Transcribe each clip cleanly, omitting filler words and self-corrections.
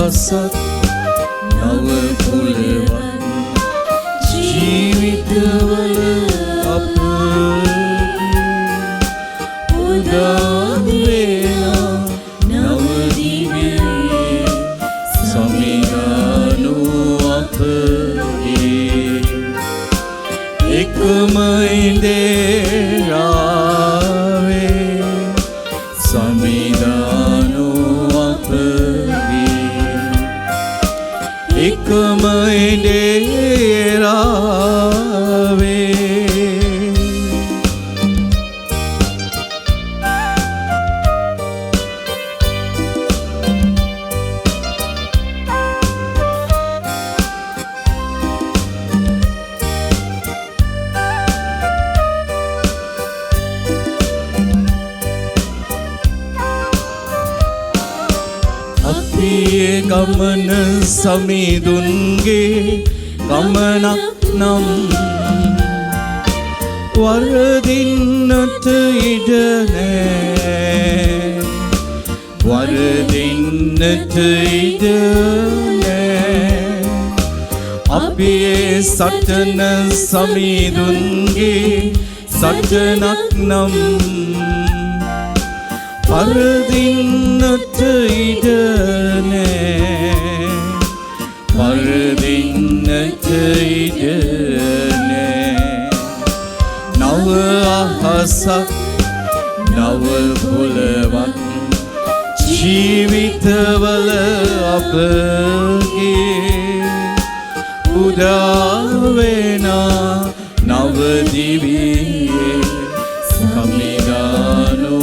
අහසක් නව පුලවන් ජීවිතවල අප උදා වේලා නව දිවියේ සමිගානු අපගේ එකම ඉඳේරාවේ සමිගානු අපගේ එකම ඉඳේරාවේ ගමන සමිඳුන්ගේ ගමනක් නම් වරදින්නට ඉඩ නෑ වරදින්නට ඉඩ නෑ අපි ඒ සටන සමිඳුන්ගේ සටනක් නම් වරදින්නට ඉඩ නෑ වරදින්නට ඉඩ නෑ නව අහසක් නව පුලවන් ජීවිතවල අපගේ උදා වෙනා නව දිවියේ සමිගානු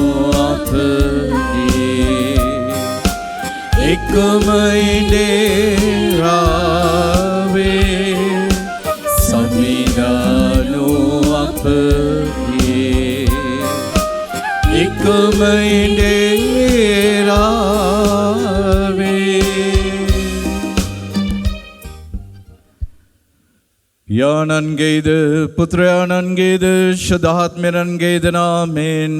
එකම ඉඳේරාවේ සමිගානු අපගේ එකම ඉඳේරාවේ පියාණන්ගේද පුත්‍රයාණන්ගේද ශුද්ධාත්මයන්ගේද නාමයෙන්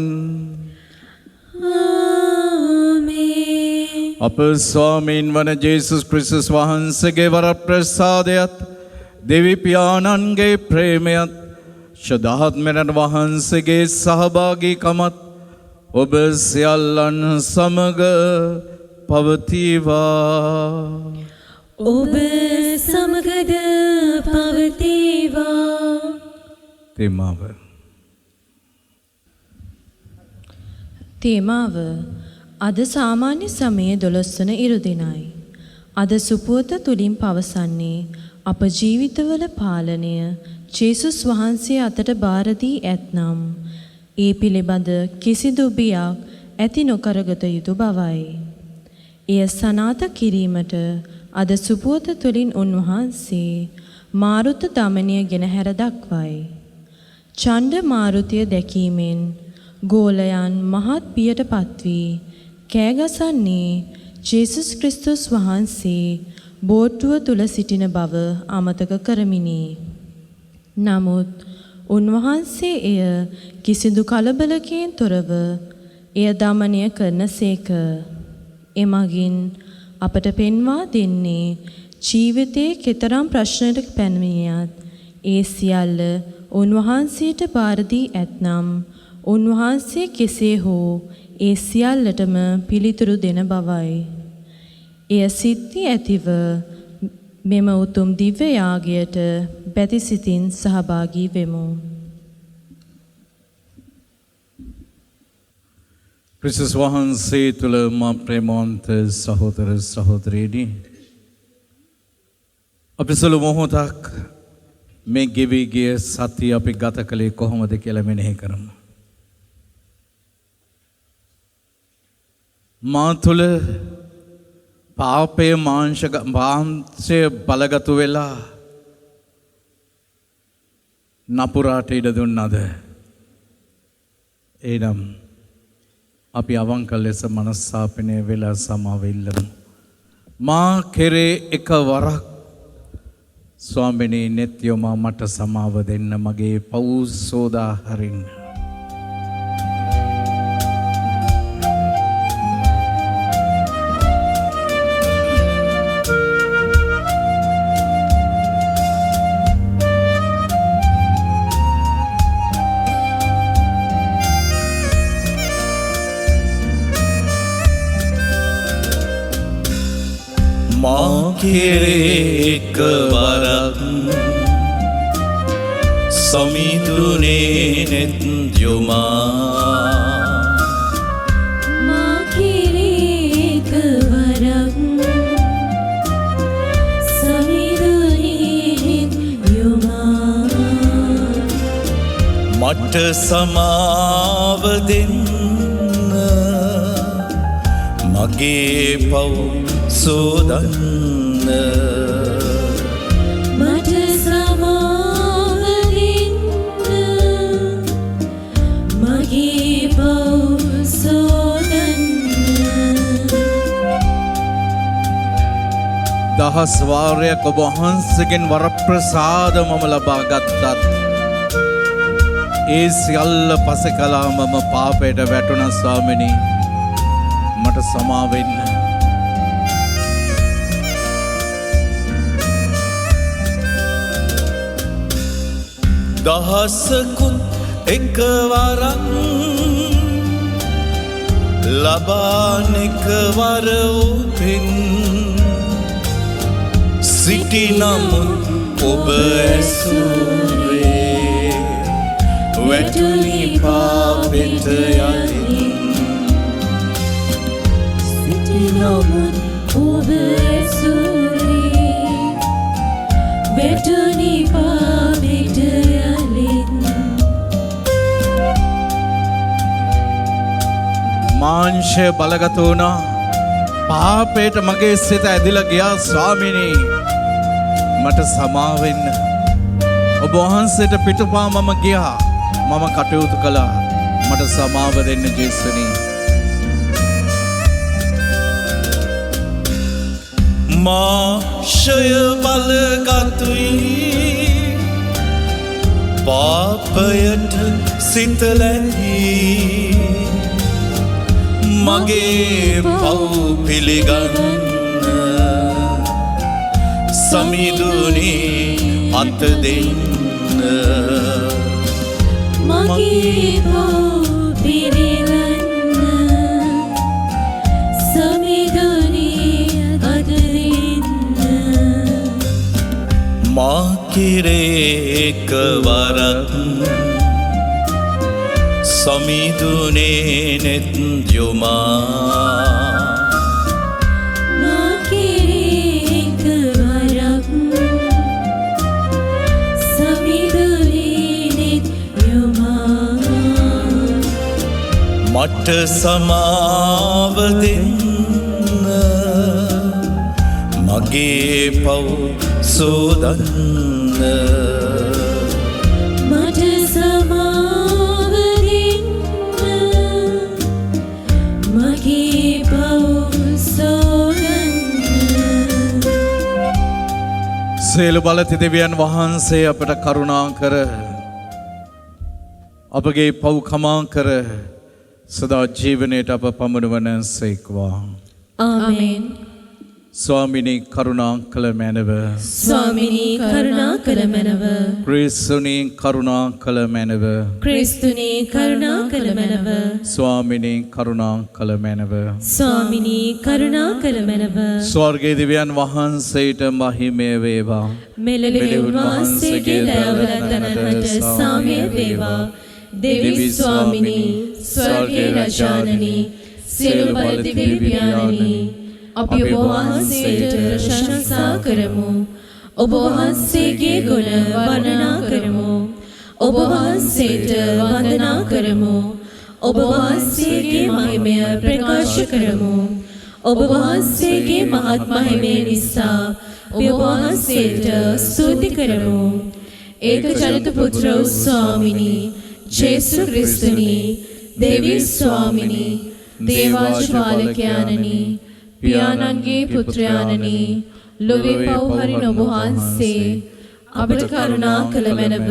අප ස්වාමීන් වන ජේසුස් ක්‍රිස්තුස් වහන්සේගේ වරප්‍රසාදයත් දෙවි පියාණන්ගේ ප්‍රේමයත් ශුද්ධාත්මයන් වහන්සේගේ සහභාගීකමත් ඔබ සියල්ලන් සමග පවතිවා ඔබ සමගද පවතිවා තේමාව අද සාමාන්‍ය සමයේ 12 වන ඉරුදිනයි. අද සුපුවත තුලින් පවසන්නේ අප ජීවිතවල පාලනය ජේසුස් වහන්සේ අතට බාර දී ඇතනම් ඒ පිළිබඳ කිසිදු බියක් ඇති නොකරගත යුතු බවයි. එය සනාථ කිරීමට අද සුපුවත තුලින් උන්වහන්සේ මාරුත දමනය ගෙන හැර දක්වයි. ඡණ්ඩ මාරුතිය දැකීමෙන් ගෝලයන් මහත් බියට පත්වී කෑගසන්නේ ජේසුස් ක්‍රිස්තුස් වහන්සේ බෝට්ටුව තුල සිටින බව අමතක කරමිනි. නමුත් උන්වහන්සේ එය කිසිදු කලබලකින් තොරව එය දමනය කරනසේක. එමගින් අපට පෙන්වා දෙන්නේ ජීවිතයේ කෙතරම් ප්‍රශ්නයකට පැමිණියත් ඒ සියල්ල උන්වහන්සේට බාර දී ඇතනම් උන්වහන්සේ කෙසේ හෝ ඒ සියල්ලටම පිළිතුරු දෙන බවයි. එය සිද්ධි ඇතිව මෙම උතුම් දිව්‍ය යාගයට බැතිසිතින් සහභාගී වෙමු. ක්‍රිස්තුස් වහන්සේ තුළ මා ප්‍රේමවන්ත සහෝදර සහෝදරියනි, අපි සුළු මොහොතක් මේ ගෙවි ගිය සතිය අපි ගත කළේ කොහොමද කියලා මෙනෙහි කරමු. මා තුළ පාපය මාංශය බලගතු වෙලා නපුරාට ඉඩ දුන්නද? එනම් අපි අවංක ලෙස මනස්සාපනය වෙලා සමාව ඉල්ලමු. මා කෙරේ එක වරක් ස්වාමිනී නෙත්යෝමා මට සමාව දෙන්න, මගේ පව් සෝදා හරින්න. මා කෙරේ එකවරක් සමිඳුනේ නෙත් යොමා මා කෙරේ එකවරක් සමිඳුනේ නෙත් යොමා මට සමාව දෙන්න මගේ පව් සෝදන්න මට සමාව දෙන්න මගේ පව් සෝදන්න දහස් වාරයක් ඔබ වහන්සේගෙන් වරප්‍රසාද මම ලබා ගත්තත් ඒ සියල්ල පසකලා මම පාපයට වැටුණා ස්වාමිනී මට සමාව වෙන්න දහසකුත් එකවරක් ලබාන එකවර උපින් සිටි නමුත් ඔබ ඇසුරේ වැටුනි පාපෙට යලින් සිටි නමුත් ඔබ ඇසුරේ වැටුනි පාපෙට යලින් මාංශය බලගත වුණා පාපයට මගේ සිත ඇදිලා ගියා ස්වාමිනී මට සමාව වෙන්න ඔබ වහන්සේට පිටුපා මම ගියා මම කටයුතු කළා මට සමාව දෙන්න ජේසුනී මාංශය බලගතුයි පාපයට සිත ලැබී මගේ පව් පිළිගන්න සමිඳුනේ අත දෙන්න මගේ පව් පිළිගන්න සමිඳුනේ අත දෙන්න මා කෙරේ එකවරක් සමිඳුනේ නෙත් යොමා මා කෙරේ එකවරක් සමිඳුනේ නෙත් යොමා මට සමාව දෙන්න මගේ පව් සෝදන්න මට සමාව දෙන්න මගේ පව් සෝදන්න සියලු බලති දෙවියන් වහන්සේ අපට කරුණා කර අපගේ පව් කමා කර සදා ජීවනයට අප පමුණුවන සේක්වා ආමෙන් ස්වාමිනී කරුණා කළ මැනව ස්වාමිනී කරුණා කළ මැනව ක්‍රිස්තුනී කරුණා කළ මැනව ක්‍රිස්තුනී කරුණා කළ මැනව ස්වාමිනී කරුණා කළ මැනව ස්වාමිනී කරුණා කළ මැනව ස්වර්ගයේ දිව්‍යයන් වහන්සේට මහිමය වේවා මෙලෙව වහන්සේගේ දයාවලත් තනට සාමය වේවා දෙවි ස්වාමිනී ස්වර්ගයේ රජානනී සියලු බල දිව්‍ය පියාණනී අපි ඔබ වහන්සේට ප්‍රශංසා කරමු ඔබ වහන්සේගේ ගුණ වර්ණනා කරමු ඔබ වහන්සේට වන්දනා කරමු ඔබ වහන්සේගේ මහිමය ප්‍රකාශ කරමු ඔබ වහන්සේගේ මහත් මහිමය නිසා ඔබ වහන්සේට ස්තුති කරමු ඒක චරිත පුත්‍ර ස්වාමිනී ජේසු ක්‍රිස්තුනී දේවී ස්වාමිනී දේවාජ්වාලකයාණනී පියාණන්ගේ පුත්‍රයාණනී ලොවේ පව් හරින ඔබ වහන්සේ අපට කරුණා කළ මැනව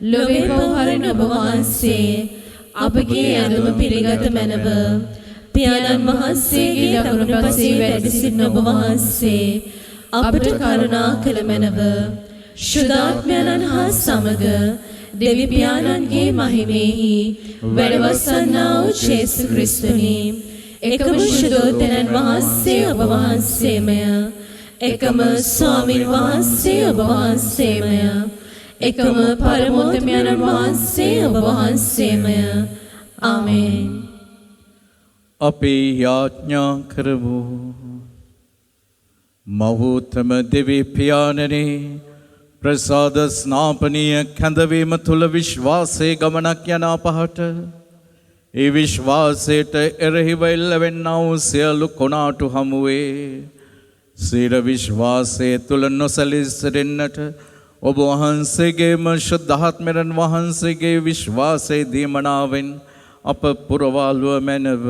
ලොවේ පව් හරින ඔබ වහන්සේ අපගේ ඇඳුම පිළිගත මැනව පියාණන් වහන්සේගේ දකුණු පසේ වැඩ සිටින ඔබ වහන්සේ අපට කරුණා කළ මැනව ශුද්ධාත්මයන් හා සමග දෙවි පියාණන්ගේ මහිමෙහි වැඩවසන්නා වූ ජේසු ක්‍රිස්තුනි එකම ශුද්ධෝත්තනන් වහන්සේ ඔබ වහන්සේමය. එකම ස්වාමින් වහන්සේ ඔබ වහන්සේමය. එකම පරමෝත්තමයන් වහන්සේ ඔබ වහන්සේමය. ආමේන්. අපි යාඥා කරමු. මහෝත්තම දෙවි පියාණනි, ප්‍රසාද ස්නාපනීය කැඳවීම තුළ විශ්වාසයේ ගමනක් යන අපහට ඒ විශ්වාසයට එරෙහිව එල්ලවෙන්නා වූ සියලු කොනාටු හමුවේ සිර විශ්වාසයේ තුළ නොසැලී සිටින්නට ඔබ වහන්සේගේම ශුද්ධාත්මයන් වහන්සේගේ විශ්වාසයේ දීමනාවෙන් අප පුරවාලුව මැනව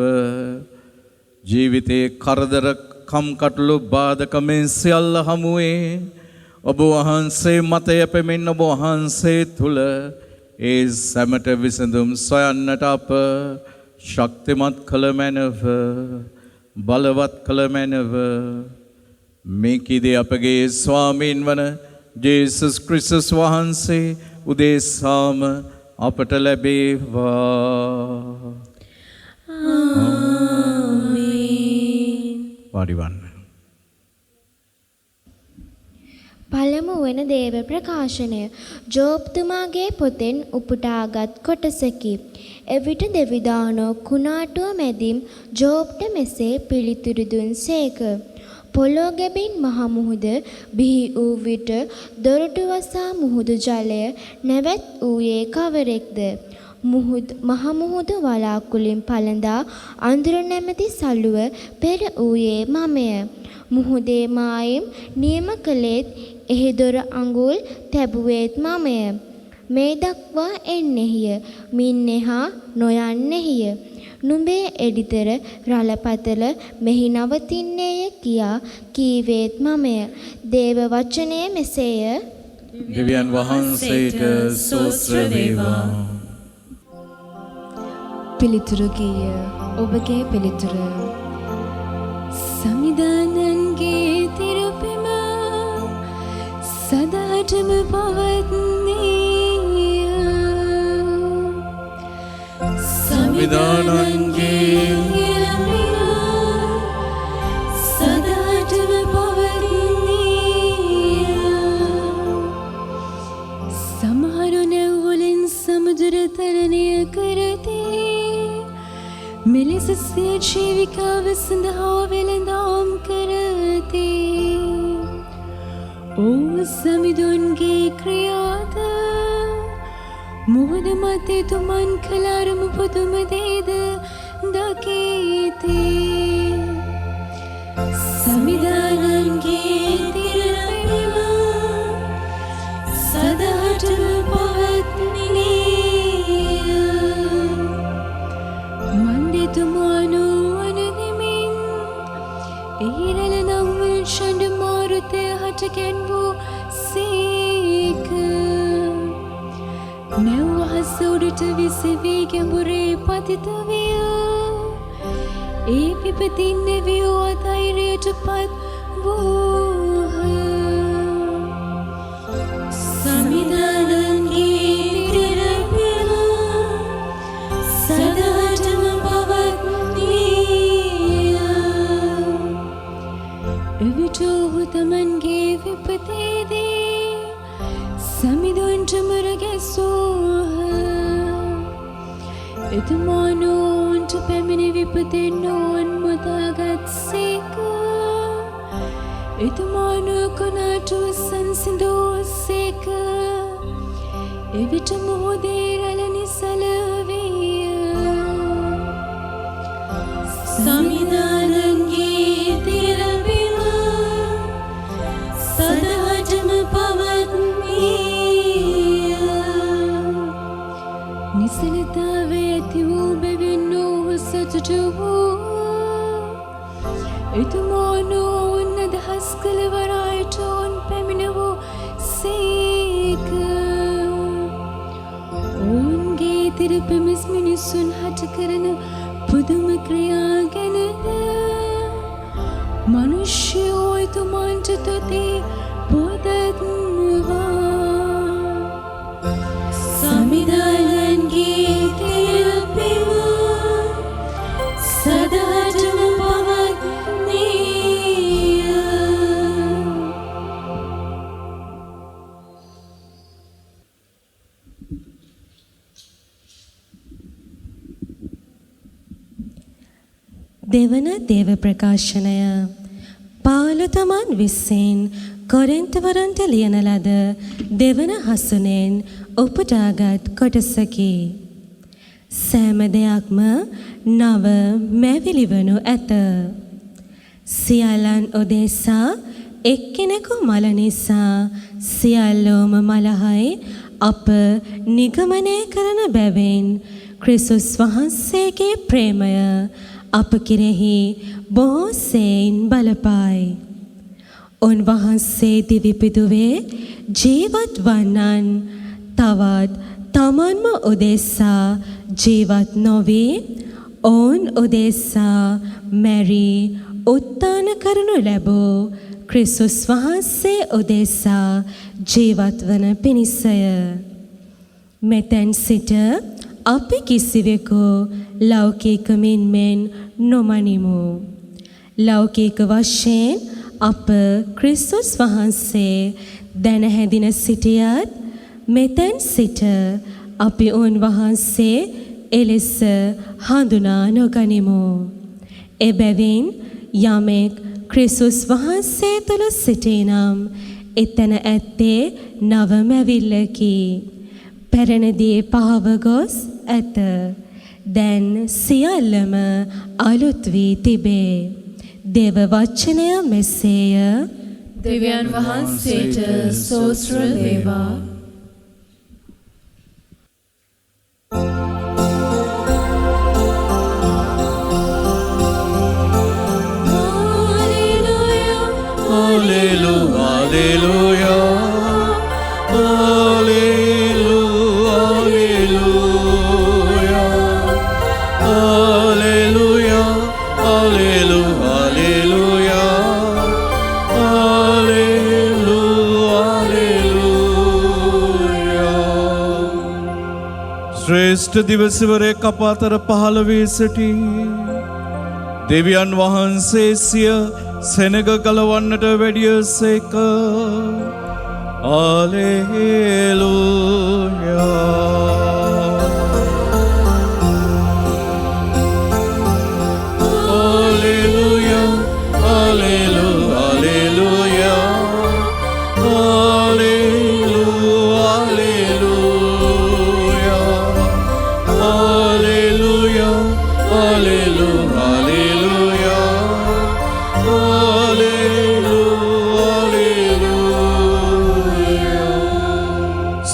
ජීවිතයේ කරදර කම්කටොළු බාධක මේ සියල්ල හමුවේ ඔබ වහන්සේ මත යැපෙමින් ඔබ වහන්සේ තුළ ඒ සැමට විසඳුම් සොයන්නට අප ශක්තිමත් කළ මැනව බලවත් කළ මැනව මේ කිදී අපගේ ස්වාමීන් වන ජේසුස් ක්‍රිස්තුස් වහන්සේ උදෙසාම අපට ලැබේවා. ආමේන්. වාඩිවන්න. පළමු වන දේව ප්‍රකාශනය ජෝබ්තුමාගේ පොතෙන් උපුටාගත් කොටසකි. එවිට දෙවිදානෝ කුණාටුව මැදින් ජෝබ්ට මෙසේ පිළිතුරු දුන්සේක. පොළොව ගැබින් මහ මුහුද බිහි වූ විට දොරටු වසා මුහුදු ජලය නැවැත් වූයේ කවරෙක්ද? මහ මුහුද වලාකුලින් පළඳා අඳුර නැමැති සළුව පෙර වූයේ මමය. මුහුදේ මායිම් නියම කළේත් එහි දොර අඟුල් තැබුවේත් මමය. මේ දක්වා එන්නෙහිය මින්නෙහා නොයන්නෙහිය. නුඹේ එඩිතර රළපතල මෙහි නවතින්නේය කියා කීවේත් මමය. දේව වචනය මෙසේය. දෙවියන් වහන්සේට ස්තෝත්‍ර වේවා. පිළිතුරු ගීය ඔබගේ පිළිතුර. සමිදානන්ගේ තිරපෙම සදාටම පවත්නීය. සමිදානන්ගේ සදාටම පවත්නීය. සමහරු නැව්වලින් සමුදුර තරණය කරති. මෙලෙස සිය ජීවිකාව සඳහා වෙළඳාම් කරති. ඕ සමිඳුන්ගේ ක්‍රියාද මුහුද මතේ තුමන් කළ අරුම පුදුම දේද දකීති. සමිඳානන්ගේ තිරපෙම සදාටම පවත්නීය. මණ්ඩිතුමානු වනදෙමින් එහි රැළ නම් වූ ඡණ්ඩ මාරුතය හටගෙන වූ සේක. නැව් අහස උඩට විසවී ගැඹුරේ පතිත විය. ඒ විපතින් නැවියෝ අධෛර්යයට පත් වූහ. සමිඳානන්ගේ තිරපෙම සදාටම පවත්නීය. එවිට ඔහු තමන්ගේ විපතේදී සමිඳුන්ට මුර ගැසූහ. එතුමානෝන්ට පැමිණි විපතෙන් නොවන් මුදාගත් සේක. එතුමානෝ කොනාටුව සංසිඳූ සේක. එවිට මුහුදේ රැළ නිසල විය. සමිඳානන්ගේ තිරපෙම සදාටම පවත්නීය. නිසලතාව ඇති වූ බැවින් ඔහු සතුටු වූ. එතුමානෝ ඔවුන් අදහස් කළ වරායට ඔවුන් පැමිණ වූ සේක. ඔවුන්ගේ තිරපෙමිස් මිනිසුන් හට කරන පුදුම ක්‍රියා ගැනද මනුෂ්‍යයෝ එතුමාන්ට තොතේ පොදත්වා. සමිඳානන්ගේ තිරපෙම සදාටම දෙවන දේව ප්‍රකාශනය පාවුල තමන් විසින් කොරින්තවරුන්ට ලියන ලද දෙවන හසුනෙන් උපුටාගත් කොටසකි. සෑම දෙයක්ම නව මැවිලි වනු ඇත. සියල්ලන් උදෙසා එක්කෙනෙකු මල නිසා සියල්ලෝම මලහයි අප නිගමනය කරන බැවින් ක්‍රිස්තුස් වහන්සේගේ ප්‍රේමය අප කෙරෙහි බොහෝ සෙයින් බලපායි. උන්වහන්සේ දිවිපිදුවේ ජීවත් වන්නන් තවත් තමන්ම උදෙසා ජීවත් නොවී ඔවුන් උදෙසා මැරි උත්ථාන කරනු ලැබූ ක්‍රිස්තුස් වහන්සේ උදෙසා ජීවත් වන පිණිසය. මෙතෙන් සිට අපි කිසිවෙකු ලෞකිකමින් මෙන් නොමනිමු. ලෞකික වශයෙන් අප ක්‍රිස්තුස් වහන්සේ දැන හැඳින සිටියත් මෙතෙන් සිට අපි උන්වහන්සේ එලෙස හඳුනා නොගනිමු. එබැවින් යමෙක් ක්‍රිස්තුස් වහන්සේ තුළ සිටිනම් එතන ඇත්තේ නව මැවිල්ලකි. පැරණි දේ පහව ගොස් ඇත. දැන් සියල්ලම අලුත් වී තිබේ. දේව වචනය මෙසේය. දෙවියන් වහන්සේට ස්තෝත්‍ර වේවා. Hallelujah, hallelujah, hallelujah, hallelujah, hallelujah, hallelujah. श्रेष्ठ दिवसवरे कपातर पहल वी सिटी देवियन वහන්සේ සිය සෙනග ගලවන්නට වැඩිය සේක. Hallelujah. Hallelujah. Hallelujah. Hallelujah. Hallelujah.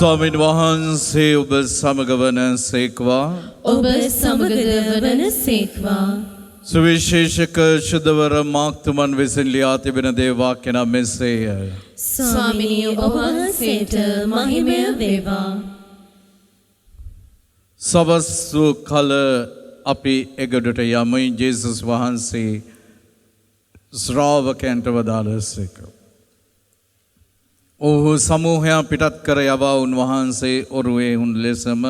ස්වාමීන් වහන්සේ ඔබ සමග වන සේක්වා. ඔබ සමග වන සේක්වා. සුවිශේෂක ශුද්ධවර මාක්තුමන් විසින් ලියා තිබෙන දේ වාක්‍ය නම් මෙසේය. ස්වාමීනි ඔබ වහන්සේට මහිමය වේවා. සවස් වූ කල අපි එගොඩට යමුයි. ජේසුස් වහන්සේ ශ්‍රාවකයන්ට වදාළසේක. ඔහු සමූහයා පිටත් කර යවා උන්වහන්සේ ඔරුවේ හුන් ලෙසම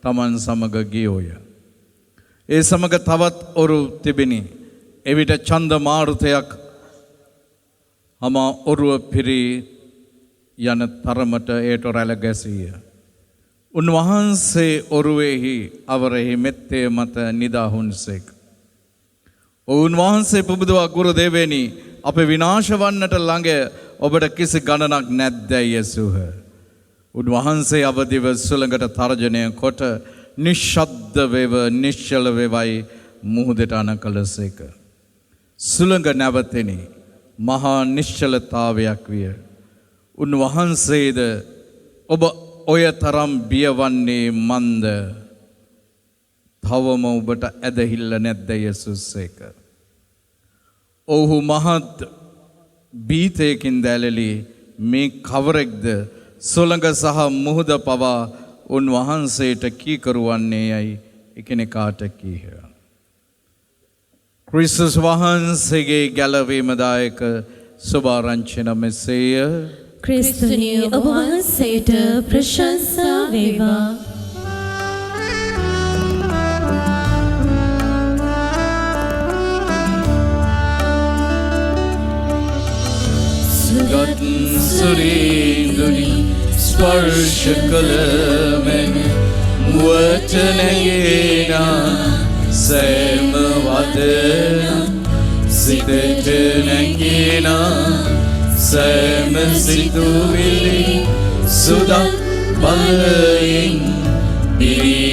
තමන් සමග ගියෝය. ඒ සමග තවත් ඔරු තිබිණි. එවිට ඡන්ද මාරුතයක් හම ඔරුව පිරී යන තරමට ඒට රැළ ගැසීය. උන්වහන්සේ ඔරුවේහි අවරෙහි මෙත්තේ මත නිදාහුන්සේක. උන්වහන්සේ පුබුදුවා ගුරු දේවේනි අප විනාශ වන්නට ළඟ ඔබට කිසි ගණනක් නැද්දැයි ඇසූහ. උන්වහන්සේ අවදිව සුළඟට තර්ජනය කොට නිශ්ශබ්ද වේව නිශ්චල වේවයි මුහුදට අණ කළසේක. සුළඟ නැවතෙනි මහා නිශ්චලතාවයක් විය. උන්වහන්සේද ඔබ ඔය තරම් බියවන්නේ මන්ද තවම ඔබට ඇදහිල්ල නැද්දැයි ඇසූසේක. ඔහු මහත් බීතයකින් දැලලි මේ කවරෙක්ද සොළඟ සහ මුහුද පවා උන්වහන්සේට කීකරුවන්නේ යයි එකිනෙකාට කීහ. ක්‍රිස්තුස් වහන්සේගේ ගැලවීමදායක සුභාරංචින මෙසේය. ක්‍රිස්තුනි ඔබ වහන්සේට ප්‍රශංසා වේවා. සුරීඳුනි ස්පර්ශ කළ මෙන් මුවට නැගේනා සෑම වදන සිතට නැගින සෑම සිතුවිලි සුදක් බලයෙන් පිරිතිරේවා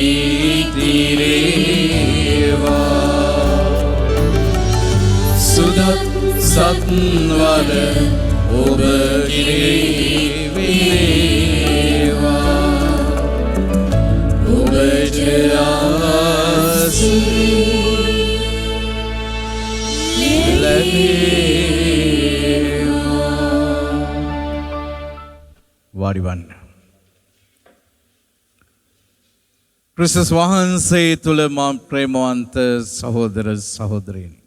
සුදක් සත්වල ඔබ කිරේවා ඔබට වාඩිවන්න. ක්‍රිස්තුස් වහන්සේ තුල මා ප්‍රේමවන්ත සහෝදර සහෝදරියනි,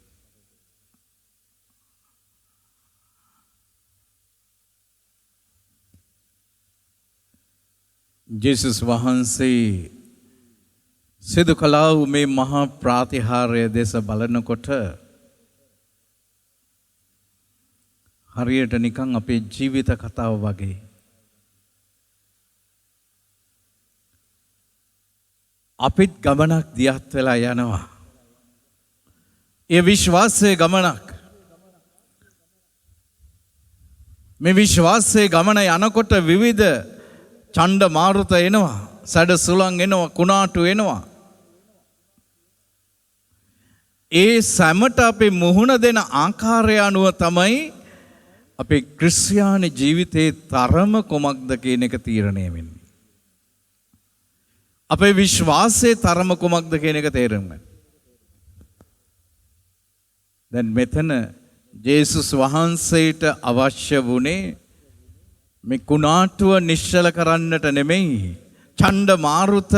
ජේසුස් වහන්සේ සිදු කළා වූ මේ මහා ප්‍රාතිහාර්ය දෙස බලනකොට හරියට නිකන් අපේ ජීවිත කතාව වගේ. අපිත් ගමනක් දියත් වෙලා යනවා. ඒ විශ්වාසයේ ගමනක්. මේ විශ්වාසයේ ගමන යනකොට විවිධ ඡණ්ඩ මාරුත එනවා, සැඩ සුළං එනවා, කුණාටු එනවා. ඒ සැමට අපි මුහුණ දෙන ආකාරය අනුව තමයි අපේ ක්‍රිස්තියානි ජීවිතයේ තරම කොමක්ද කියන එක තීරණය වෙන්නේ. අපේ විශ්වාසයේ තරම කොමක්ද කියන එක තේරුම් ගන්න. දැන් මෙතන ජේසුස් වහන්සේට අවශ්‍ය වුණේ මේ කුණාටුව නිශ්චල කරන්නට නෙමෙයි, ඡණ්ඩ මාරුත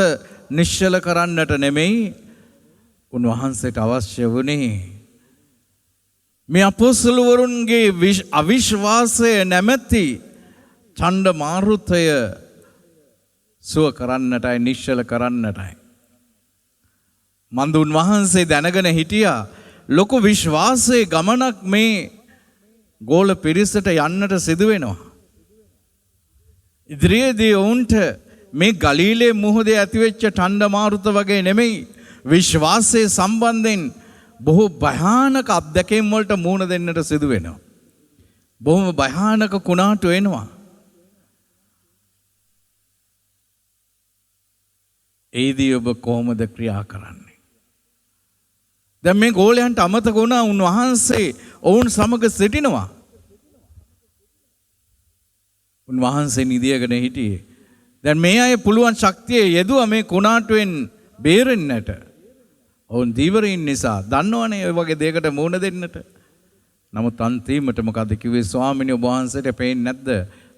නිශ්චල කරන්නට නෙමෙයි. උන්වහන්සේට අවශ්‍ය වුණේ මේ අපොස්තලවරුන්ගේ අවිශ්වාසය නැමැති ඡණ්ඩ මාරුතය සුව කරන්නටයි, නිශ්චල කරන්නටයි. මන්ද උන්වහන්සේ දැනගෙන හිටියා ලොකු විශ්වාසයේ ගමනක් මේ ගෝල පිරිසට යන්නට සිදු වෙනවා. ඉදිරියේදී ඔවුන්ට මේ ගලීලේ මුහුදේ ඇතිවෙච්ච ඡණ්ඩ මාරුත වගේ නෙමෙයි, විශ්වාසයේ සම්බන්ධයෙන් බොහෝ භයානක අත්දැකීම් වලට මුහුණ දෙන්නට සිදු වෙනවා. බොහොම භයානක කුණාටු එනවා. ඒදී ඔබ කොහොමද ක්‍රියා කරන්නේ? දැන් මේ ගෝලයන්ට අමතක වුණා උන්වහන්සේ ඔවුන් සමග සිටිනවා. උන්වහන්සේ නිදියගෙන හිටියේ. දැන් මේ අය පුළුවන් ශක්තිය යෙදුවා මේ කුණාටුවෙන් බේරෙන්නට. ඔවුන් දීවරින් නිසා දන්නවනේ ඔය වගේ දෙයකට මුහුණ දෙන්නට. නමුත් අන්තිමට මොකද කිව්වේ? ස්වාමීනි, ඔබ වහන්සේට පේන්නේ නැද්ද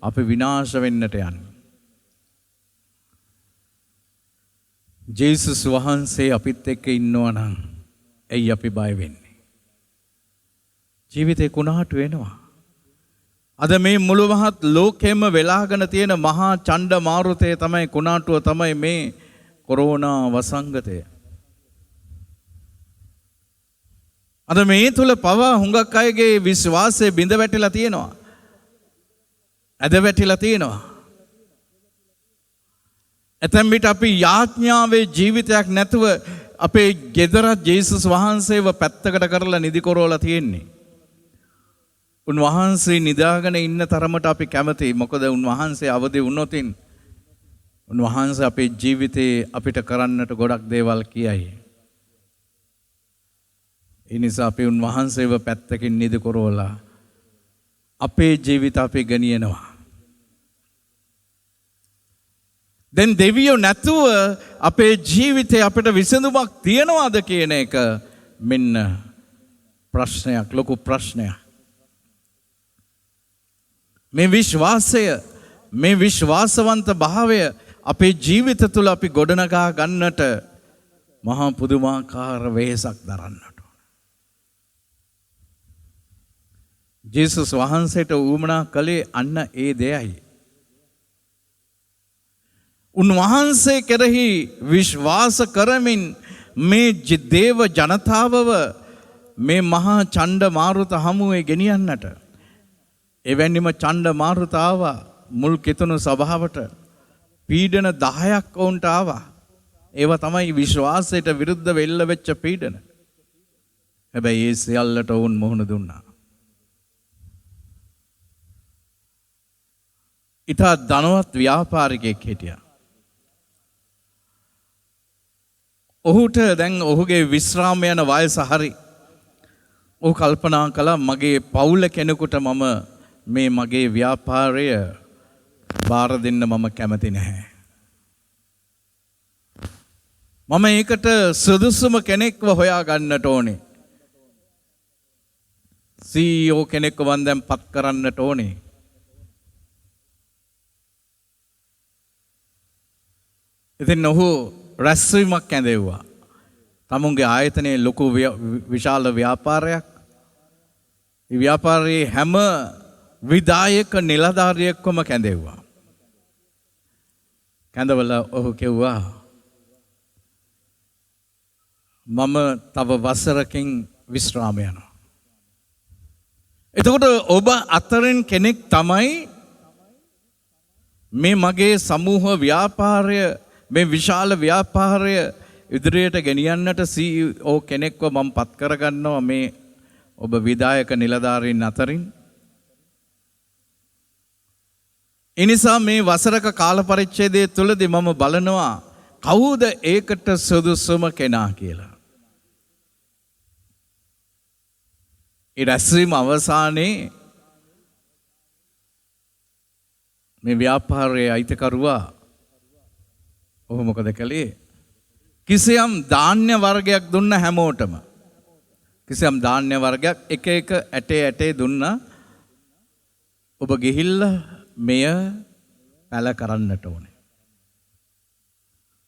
අපි විනාශ වෙන්නට යන්නේ? ජේසුස් වහන්සේ අපිත් එක්ක ඉන්නවා නම් ඇයි අපි බය වෙන්නේ? ජීවිතේ කුණාටු වෙනවා. අද මේ මුළු මහත් ලෝකෙම වෙලාගෙන තියෙන මහා ඡණ්ඩ මාරුතය තමයි, කුණාටුව තමයි මේ කොරෝනා වසංගතය. අද මේ තුල පවා හුඟක් අයගේ විශ්වාසය බිඳ වැටිලා තියෙනවා, ඇද වැටිලා තියෙනවා. ඇතැම් විට අපි යාඥාවේ ජීවිතයක් නැතුව අපේ ගෙදර ජේසුස් වහන්සේව පැත්තකට කරලා නිදි කරවලා තියෙන්නේ. උන්වහන්සේ නිදාගෙන ඉන්න තරමට අපි කැමතියි. මොකද උන්වහන්සේ අවදි වුණොතින් උන්වහන්සේ අපේ ජීවිතේ අපිට කරන්නට ගොඩක් දේවල් කියයි. ඒ නිසා අපි උන්වහන්සේව පැත්තකින් නිදි කරවලා අපේ ජීවිත අපි ගෙනියනවා. දැන් දෙවියෝ නැතුව අපේ ජීවිතේ අපිට විසඳුමක් තියනවාද කියන එක මෙන්න ප්‍රශ්නයක්, ලොකු ප්‍රශ්නයක්. මේ විශ්වාසය, මේ විශ්වාසවන්ත භාවය අපේ ජීවිත තුළ අපි ගොඩනගා ගන්නට මහා පුදුමාකාර වෙහෙසක් දරන්නට ඕන. ජේසුස් වහන්සේට උවමනා කළේ අන්න ඒ දෙයයි. උන්වහන්සේ කෙරෙහි විශ්වාස කරමින් මේ දේව ජනතාවව මේ මහා ඡණ්ඩ මාරුත හමුවේ ගෙනියන්නට, එවැනිම ඡණ්ඩ මාරුත ආවා මුල් කිතුණු සභාවට. පීඩන 10ක් වුන්ට ආවා. ඒවා තමයි විශ්වාසයට විරුද්ධ වෙල්ල වෙච්ච පීඩන. හැබැයි ඒ සියල්ලට වුන් මුහුණ දුන්නා. ඉතා ධනවත් ව්‍යාපාරිකයෙක් හිටියා. ඔහුට දැන් ඔහුගේ විශ්‍රාම යන වයස හරි. ඔහු කල්පනා කළා මගේ පවුල කෙනෙකුට මම මේ මගේ ව්‍යාපාරය බාර දෙන්න මම කැමති නැහැ. මම ඒකට සුදුසුම කෙනෙක්ව හොයා ගන්නට ඕනේ. CEO කෙනෙක්ව මම දැන් පත් කරන්නට ඕනේ. ඉතින් ඔහු රැස්වීමක් ඇඳෙව්වා. තමුන්ගේ ආයතනයේ ලොකු විශාල ව්‍යාපාරයක්. ඒ ව්‍යාපාරයේ හැම විධායක නිලධාරියෙක්වම කැඳෙව්වා. කැඳවල ඔහු කිව්වා මම තව වසරකින් විශ්‍රාම යනවා. එතකොට ඔබ අතරින් කෙනෙක් තමයි මේ මගේ සමූහ ව්‍යාපාරය මේ විශාල ව්‍යාපාරය ඉදිරියට ගෙනියන්නට CEO කෙනෙක්ව මම පත් කරගන්නවා මේ ඔබ විධායක නිලධාරීන් අතරින්. එනිසා මේ වසරක කාල පරිච්ඡේදය තුලදී මම බලනවා කවුද ඒකට සුදුසුම කෙනා කියලා. ඒ රැස්වීම අවසානයේ මේ ව්‍යාපාරයේ අයිතිකරුවා ඔහු මොකද කළේ? කිසියම් ධාන්‍ය වර්ගයක් දුන්න හැමෝටම. කිසියම් ධාන්‍ය වර්ගයක් එක එක ඇටේ දුන්නා. ඔබ ගිහිල්ලා මෙය පැල කරන්නට ඕනේ.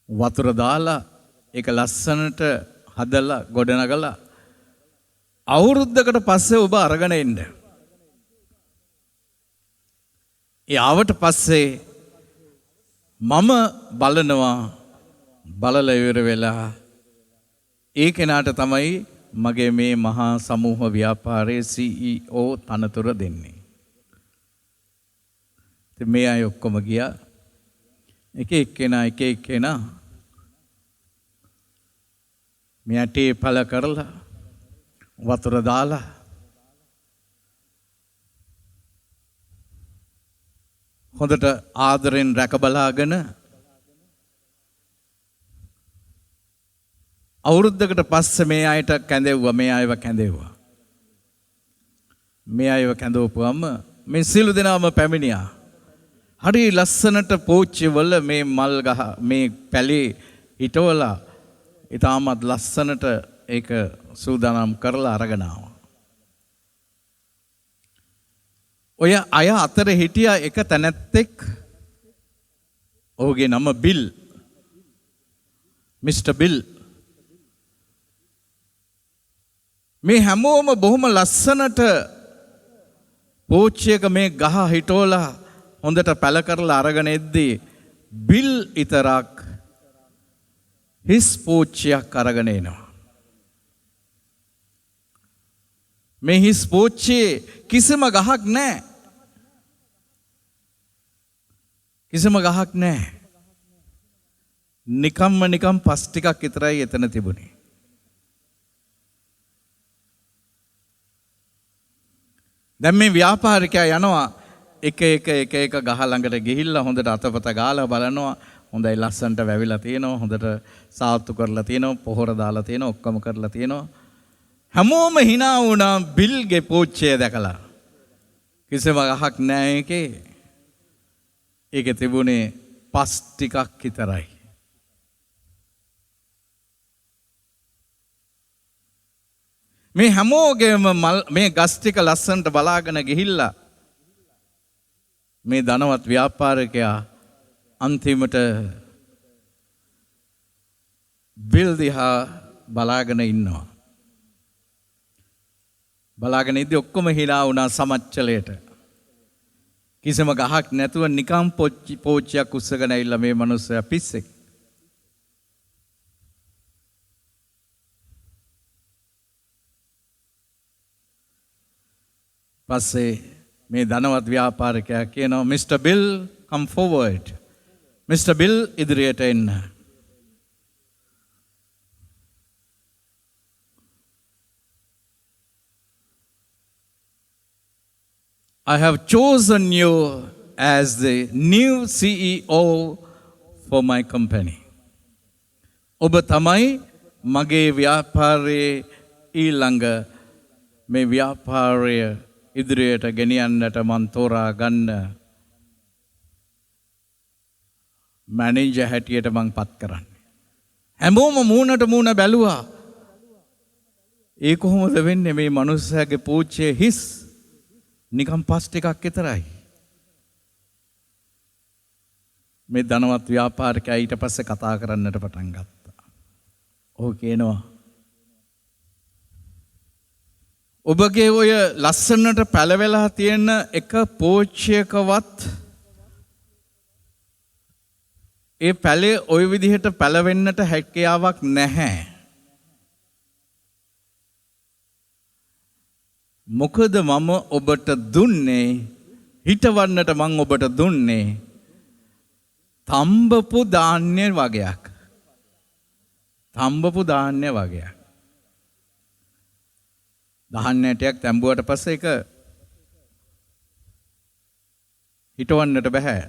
වතුර දාලා ඒක ලස්සනට හදලා ගොඩනගලා අවුරුද්දකට පස්සේ ඔබ අරගෙන එන්න. ඒ ආවට පස්සේ මම බලනවා බලලා ඉවර වෙලා ඒ කෙනාට තමයි මගේ මේ මහා සමූහ ව්‍යාපාරයේ CEO තනතුර දෙන්නේ. ඉතින් මේ අය ඔක්කොම ගියා එක එක්කෙනා මෙයාටේ පළ කරලා වතුර දාලා හොඳට ආදරෙන් රැක බලාගෙන අවුරුද්දකට පස්සේ මේ අයව කැඳෙව්වා. මේ අයව කැඳවපුවම මේ සියලු දෙනාම පැමිණියා. හරි ලස්සනට පෝච්චි වල මේ මල් ගහ මේ පැලේ හිටවලා ඊටමත් ලස්සනට ඒක සූදානම් කරලා අරගෙන ආවා. ඔය අය අතර හිටියා එක තැනැත්තෙක්. ඔහුගේ නම බිල්. Mister bill. මේ හැමෝම බොහොම ලස්සනට පෝච්චියක මේ ගහ හිටෝලා හොඳට පැල කරලා අරගෙන එද්දී බිල් ඊතරක් හිස් පෝච්චියක් අරගෙන එනවා. මේ හිස් පෝච්චියේ කිසිම ගහක් නැහැ. කිසිම ගහක් නැහැ. නිකම් පස් ටිකක් විතරයි එතන තිබුණේ. දැන් මේ ව්‍යාපාරිකයා යනවා එක ගහ ළඟට ගිහිල්ලා හොඳට අතපත ගාලා බලනවා. හොඳයි ලස්සනට වැවිලා තියෙනවා. හොඳට සාත්තු කරලා තියෙනවා. පොහොර දාලා තියෙනවා. ඔක්කොම කරලා තියෙනවා. හැමෝම hina වුණා බිල්ගේ පෝච්චිය දැකලා. කිසිම ගහක් නැහැ ඒකේ. ඒකේ තිබුණේ පස් ටිකක් විතරයි. මේ හැමෝගෙම මේ ගස් ටික ලස්සනට බලාගෙන ගිහිල්ලා මේ ධනවත් ව්‍යාපාරිකයා අන්තිමට බිල් දිහා බලාගෙන ඉන්නවා. බලාගෙන ඉද්දි ඔක්කොම hina වුණා සමච්චලයට. කිසිම ගහක් නැතුව නිකම් පෝච්චියක් උස්සගෙන ඇවිල්ලා මේ මිනිස්සයා පිස්සෙක්. පස්සේ මේ ධනවත් ව්‍යාපාරිකයා කියනවා mister bill come forward. Mister bill ඉදිරියට එන්න. I have chosen you as the new CEO for my company. ඔබ තමයි මගේ ව්‍යාපාරයේ ඊළඟ මේ ව්‍යාපාරය ඉදිරියට ගෙනියන්නට මන් තෝරා ගන්න මැනේජර් හැටියට මං පත් කරන්නේ. හැමෝම මූණට මූණ බැලුවා. ඒ කොහොමද වෙන්නේ මේ මිනිස්සයාගේ පූජ්‍ය හිස් නිකම් පස් ටිකක් විතරයි. මේ ධනවත් ව්‍යාපාරිකයා ඊට පස්සේ කතා කරන්නට පටන් ගත්තා. ඔහු කියනවා ඔබගේ ඔය ලස්සනට පැලවෙලා තියෙන එක පෝච්චයකවත් ඒ පැලේ ওই විදිහට පැලවෙන්නට හැකියාවක් නැහැ. මොකද මම ඔබට දුන්නේ හිටවන්නට මං ඔබට දුන්නේ තම්බපු ධාන්‍ය වගයක්. තම්බපු ධාන්‍ය වගයක්. ධාන්‍යටයක් තැඹුවට පස්සේ ඒක හිටවන්නට බෑ.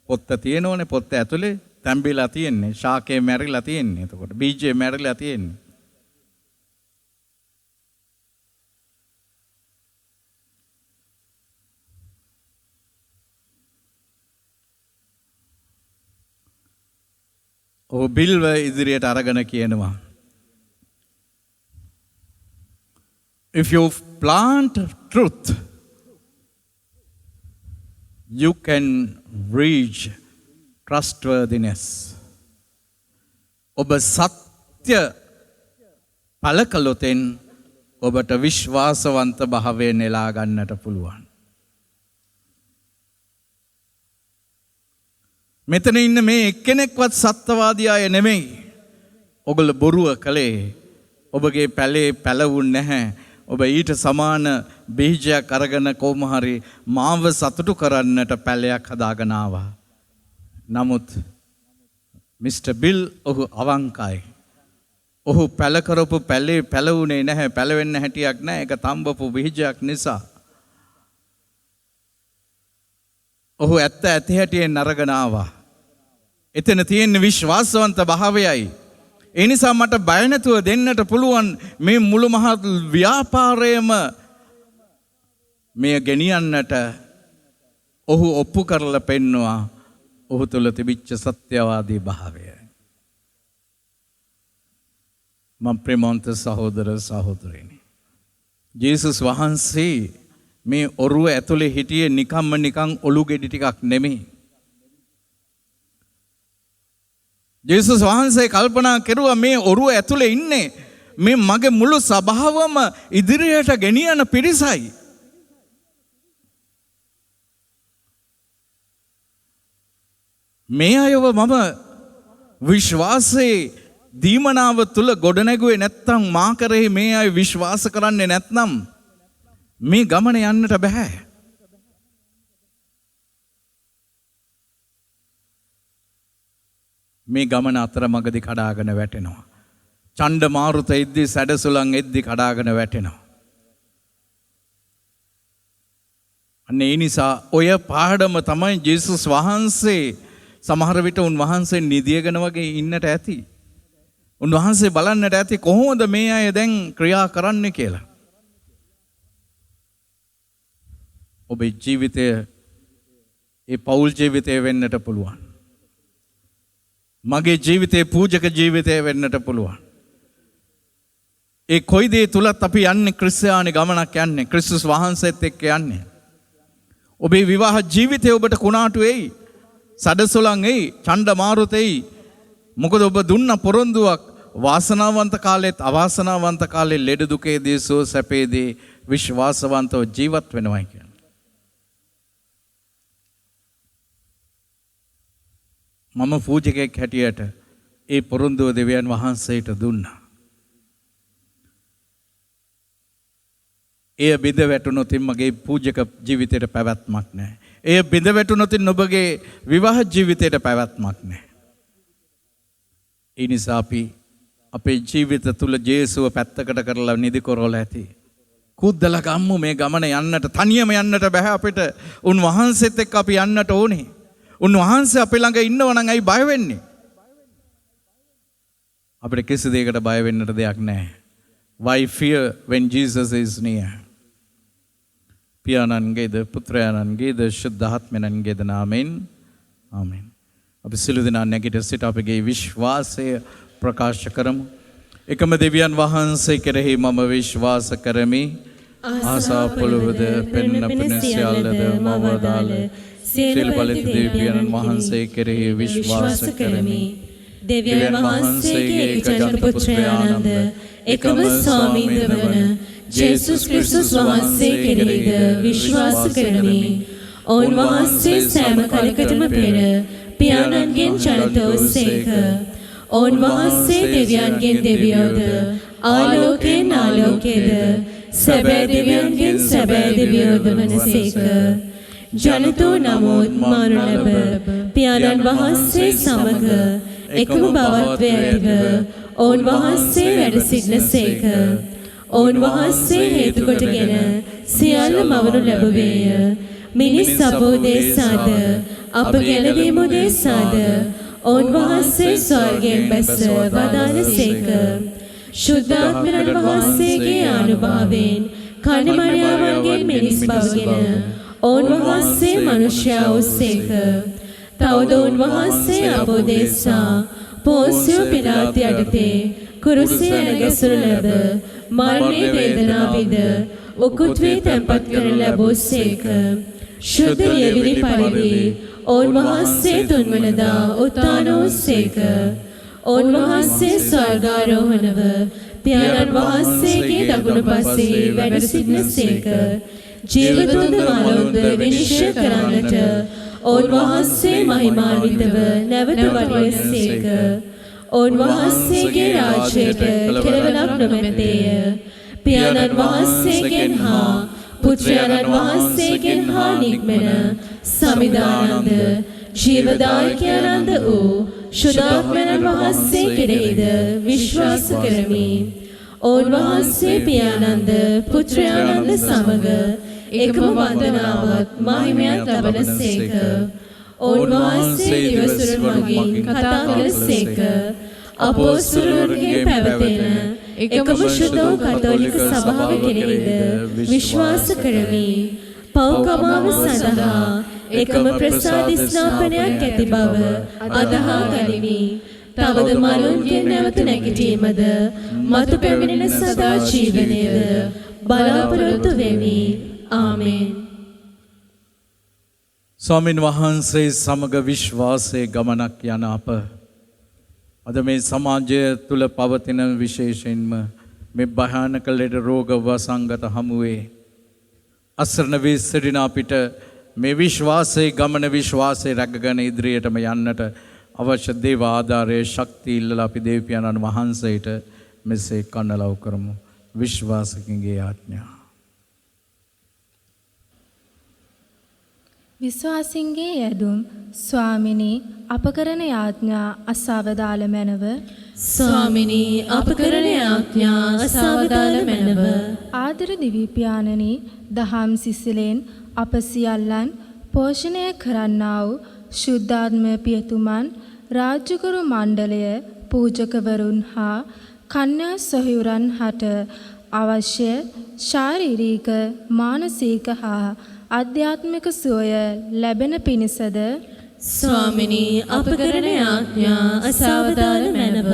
පොත්ත තියෙනෝනේ පොත්ත ඇතුලේ තැඹිලා තියෙන්නේ. ශාකේ මැරිලා තියෙන්නේ. එතකොට බීජේ මැරිලා තියෙන්නේ. ඔහු බිල්ව ඉදිරියට අරගෙන කියනවා if you plant truth you can reach trustworthiness. ඔබ සත්‍ය පළ කළොතෙන් ඔබට විශ්වාසවන්ත භාවය නෙලා ගන්නට පුළුවන්. මෙතන ඉන්න මේ එක්කෙනෙක්වත් සත්‍යවාදී අය නෙමෙයි. ඔගොල්ලෝ බොරුව කළේ. ඔබගේ පැලේ පැලවුන්නේ නැහැ. ඔබ ඊට සමාන බීජයක් අරගෙන කොහොම හරි මාව සතුටු කරන්නට පැලයක් හදාගෙන ආවා. නමුත් මිස්ටර් බිල් ඔහු අවංකයි. ඔහු පැල කරපු පැලේ පැලවුනේ නැහැ. පැලවෙන්න හැටියක් නැහැ. ඒක තම්බපු බීජයක් නිසා. ඔහු ඇත්ත ඇති හැටියෙන් අරගෙන ආවා. එතන තියෙන විශ්වාසවන්ත භාවයයි. ඒ නිසා මට බය නැතුව දෙන්නට පුළුවන් මේ මුළු මහත් ව්‍යාපාරයම මේ ගෙනියන්නට ඔහු ඔප්පු කරලා පෙන්නවා ඔහු තුළ තිබිච්ච සත්‍යවාදී භාවය. මම ප්‍රේමවන්ත සහෝදර සහෝදරියනි. ජේසුස් වහන්සේ මේ ඔරුව ඇතුලේ හිටියේ නිකන් ඔලු ගෙඩි ටිකක් නෙමෙයි. ජේසුස් වහන්සේ කල්පනා කරුවා මේ ඔරුව ඇතුලේ ඉන්නේ මේ මගේ මුළු සභාවම ඉදිරියට ගෙනියන පිරිසයි. මේ අයව මම විශ්වාසයේ දීමනාව තුල ගොඩනැගුවේ නැත්නම් මා කරේ මේ අය විශ්වාස කරන්නේ නැත්නම් මේ ගමන යන්නට බෑ. මේ ගමන අතරමඟදී කඩාගෙන වැටෙනවා. ඡණ්ඩ මාරුත එද්දි සැඩසුලන් එද්දි කඩාගෙන වැටෙනවා. අන්න ඒ නිසා ඔය පාඩම තමයි ජේසුස් වහන්සේ සමහර විට උන්වහන්සේ නිදියගෙන වගේ ඉන්නට ඇති. උන්වහන්සේ බලන්නට ඇති කොහොමද මේ අය දැන් ක්‍රියා කරන්නේ කියලා. ඔබේ ජීවිතය ඒ පෞල් ජීවිතය වෙන්නට පුළුවන්. මගේ ජීවිතේ පූජක ජීවිතය වෙන්නට පුළුවන්. ඒ කොයි දේ තුලත් අපි යන්නේ ක්‍රිස්තියානි ගමනක් යන්නේ. ක්‍රිස්තුස් වහන්සේත් එක්ක යන්නේ. ඔබේ විවාහ ජීවිතය ඔබට කුණාටු වෙයි. සඩසොලන් එයි, ඡණ්ඩ මාරුත එයි. මොකද ඔබ දුන්න පොරොන්දුවක් වාසනාවන්ත කාලෙත් අවාසනාවන්ත කාලෙ ලෙඩ දුකේදී සුව සැපේදී විශ්වාසවන්තව ජීවත් වෙනවා කියන්නේ. මම පූජකෙක් හැටියට ඒ පොරොන්දුව දෙවියන් වහන්සේට දුන්නා. එය බිඳ වැටුණොත් මගේ පූජක ජීවිතයට පැවැත්මක් නැහැ. එය බිඳ වැටුණොත් ඔබගේ විවාහ ජීවිතයට පැවැත්මක් නැහැ. ඒ නිසා අපි අපේ ජීවිත තුල ජේසුව පැත්තකට කරලා නිදි කරවලා ඇති. කුද්දලා ගම්මු මේ ගමන යන්නට තනියම යන්නට බෑ අපිට. උන්වහන්සේත් එක්ක අපි යන්නට ඕනේ. උන්වහන්සේ අපේ ළඟ ඉන්නව නම් ඇයි බය වෙන්නේ? අපිට කිසි දෙයකට බය වෙන්නට දෙයක් නැහැ. Why fear when Jesus is near? පියාණන්ගේද පුත්‍රයාණන්ගේද ශුද්ධාත්මයන්ගේද නාමයෙන් ආමෙන්. අපි සිළු දෙනා නැගිට සිට අපගේ විශ්වාසය ප්‍රකාශ කරමු. එකම දෙවියන් වහන්සේ කෙරෙහි මම විශ්වාස කරමි. ආසා පොළොවද පෙන්න පෙන සියල්ලද මවදාල සියලු බලති දෙවියන් වහන්සේ කෙරෙහි විශ්වාස කරමි. දෙවියන් වහන්සේගේ එකජනක පුත්‍රයාණන්ද එකම ස්වාමීන් වන ජේසුස් ක්‍රිස්තුස් වහන්සේ කෙරෙහිද විශ්වාස කරමි. ඔවුන්වහන්සේ සෑම කලකටම පෙර පියාණන්ගෙන් ජනිත වූසේක. ඔවුන්වහන්සේ දෙවියන්ගෙන් දෙවියෝද ආලෝකයෙන් ආලෝකයේද සැබෑ දෙවියන්ගෙන් සැබෑ දෙවියෝද වනසේක. ජනිතෝ නමුත් මරණ ලැබ පියාණන් වහන්සේ සමග එකම භවත්වය ඇතිව ඔවුන්වහන්සේ වැඩ සිටිනසේක. ඔවුන්වහන්සේ හේතු කොටගෙන සියල්ල මවනු ලැබුවේය. මිනිස් අපෝදේශාද අප ගැලවීම උදෙසාද ඔවුන්වහන්සේ ස්වර්ගයෙන් බැස වදාළසේක. ශුද්ධාත්මයන් වහන්සේගේ අනුභවයෙන් කණිමණියාවන්ගෙන් මිනිස් බවගෙන ඔවුන්වහන්සේ මනුෂ්‍යයා වූසේක. තවද ඔවුන්වහන්සේ අපෝදේශා පෝසියෝ පිලාත් යටතේ කුරුසියේ නැගසුණු ලැබ මරණේ වේදනා විඳ උකුත් වී තැන්පත් කරන ලැබුසේක. ශුද්ධ යෙවිලි පරිදි ඔවුන්වහන්සේ තුන්වනදා උත්ථාන වූසේක. ඔවුන්වහන්සේ ස්වර්ගාරෝහණව පියාණන් වහන්සේගේ දකුණු පසේ වැඩ සිටිනසේක. ජීවතුන්ද මරණද විනිශ්චය කරන්නට ඔවුන්වහන්සේ මහිමාන්විතව නැවත වඩිනසේක. ඔවුන්වහන්සේගේ රාජ්‍යයට කෙලවරක් නොමැත්තේය. පියාණන් වහන්සේගෙන් හා පුත්‍රයාණන් වහන්සේගෙන් හා නික්මෙන සමිදානන්ද ජීවදායකයන්ද වූ ශුද්ධාත්මයන් වහන්සේ කෙරෙහිද විශ්වාස කරමි. ඔවුන්වහන්සේ පියාණන්ද පුත්‍රයාණන්ද සමග එකම වන්දනාවත් මහිමයත් ලබනසේක. ඔවුන්වහන්සේ දිවසුරුන් මගින් කතා කළසේක. අපොස්තලයන්ගේ පැවතෙන එකම ශුද්ධ වූ කතෝලික සභාව කෙරෙහිද විශ්වාස කරමි. පව්කමාව සඳහා එකම ප්‍රසාද ස්නාපනයක් ඇති බව අදහා ගනිමි. තවද මරුන්ගෙන් නැවත නැගිටීමද මතු පැමිණෙන සදා ජීවනයද බලාපොරොත්තු වෙමි. ආමෙන්. ස්වාමින් වහන්සේ සමග විශ්වාසයේ ගමනක් යන අප අද මේ සමාජය තුල පවතින විශේෂයෙන්ම මේ භයානක ලෙඩ රෝග වසංගත හමුවේ අසරණ වී සිටින අපිට මේ විශ්වාසයේ ගමන විශ්වාසයේ රැකගෙන ඉදිරියටම යන්නට අවශ්‍ය දේව ආධාරයේ ශක්තිය ඉල්ලලා අපි දේවපියාණන් වහන්සේට මෙසේ කන්නලව් කරමු. විශ්වාසකගේ ආඥා. විශ්වාසින්ගේ යැදුම් ස්වාමිනී අප කරන යාඥා අසවදාල මැනව. ස්වාමිනී අප කරන යාඥා අසවදාල මැනව. ආදර දිවිපියාණනි දහම් සිසිලෙන් අප සියල්ලන් පෝෂණය කරන්නා වූ ශුද්ධාත්ම පියතුමන් රාජ්‍යකරු මණ්ඩලය පූජකවරුන් හා කන්‍යා සොහොයුරන් හට අවශ්‍ය ශාරීරික මානසික හා ආධ්‍යාත්මික සුවය ලැබෙන පිණිසද ස්වාමිනී අප කරන යාඥා අසවදාල මැනව.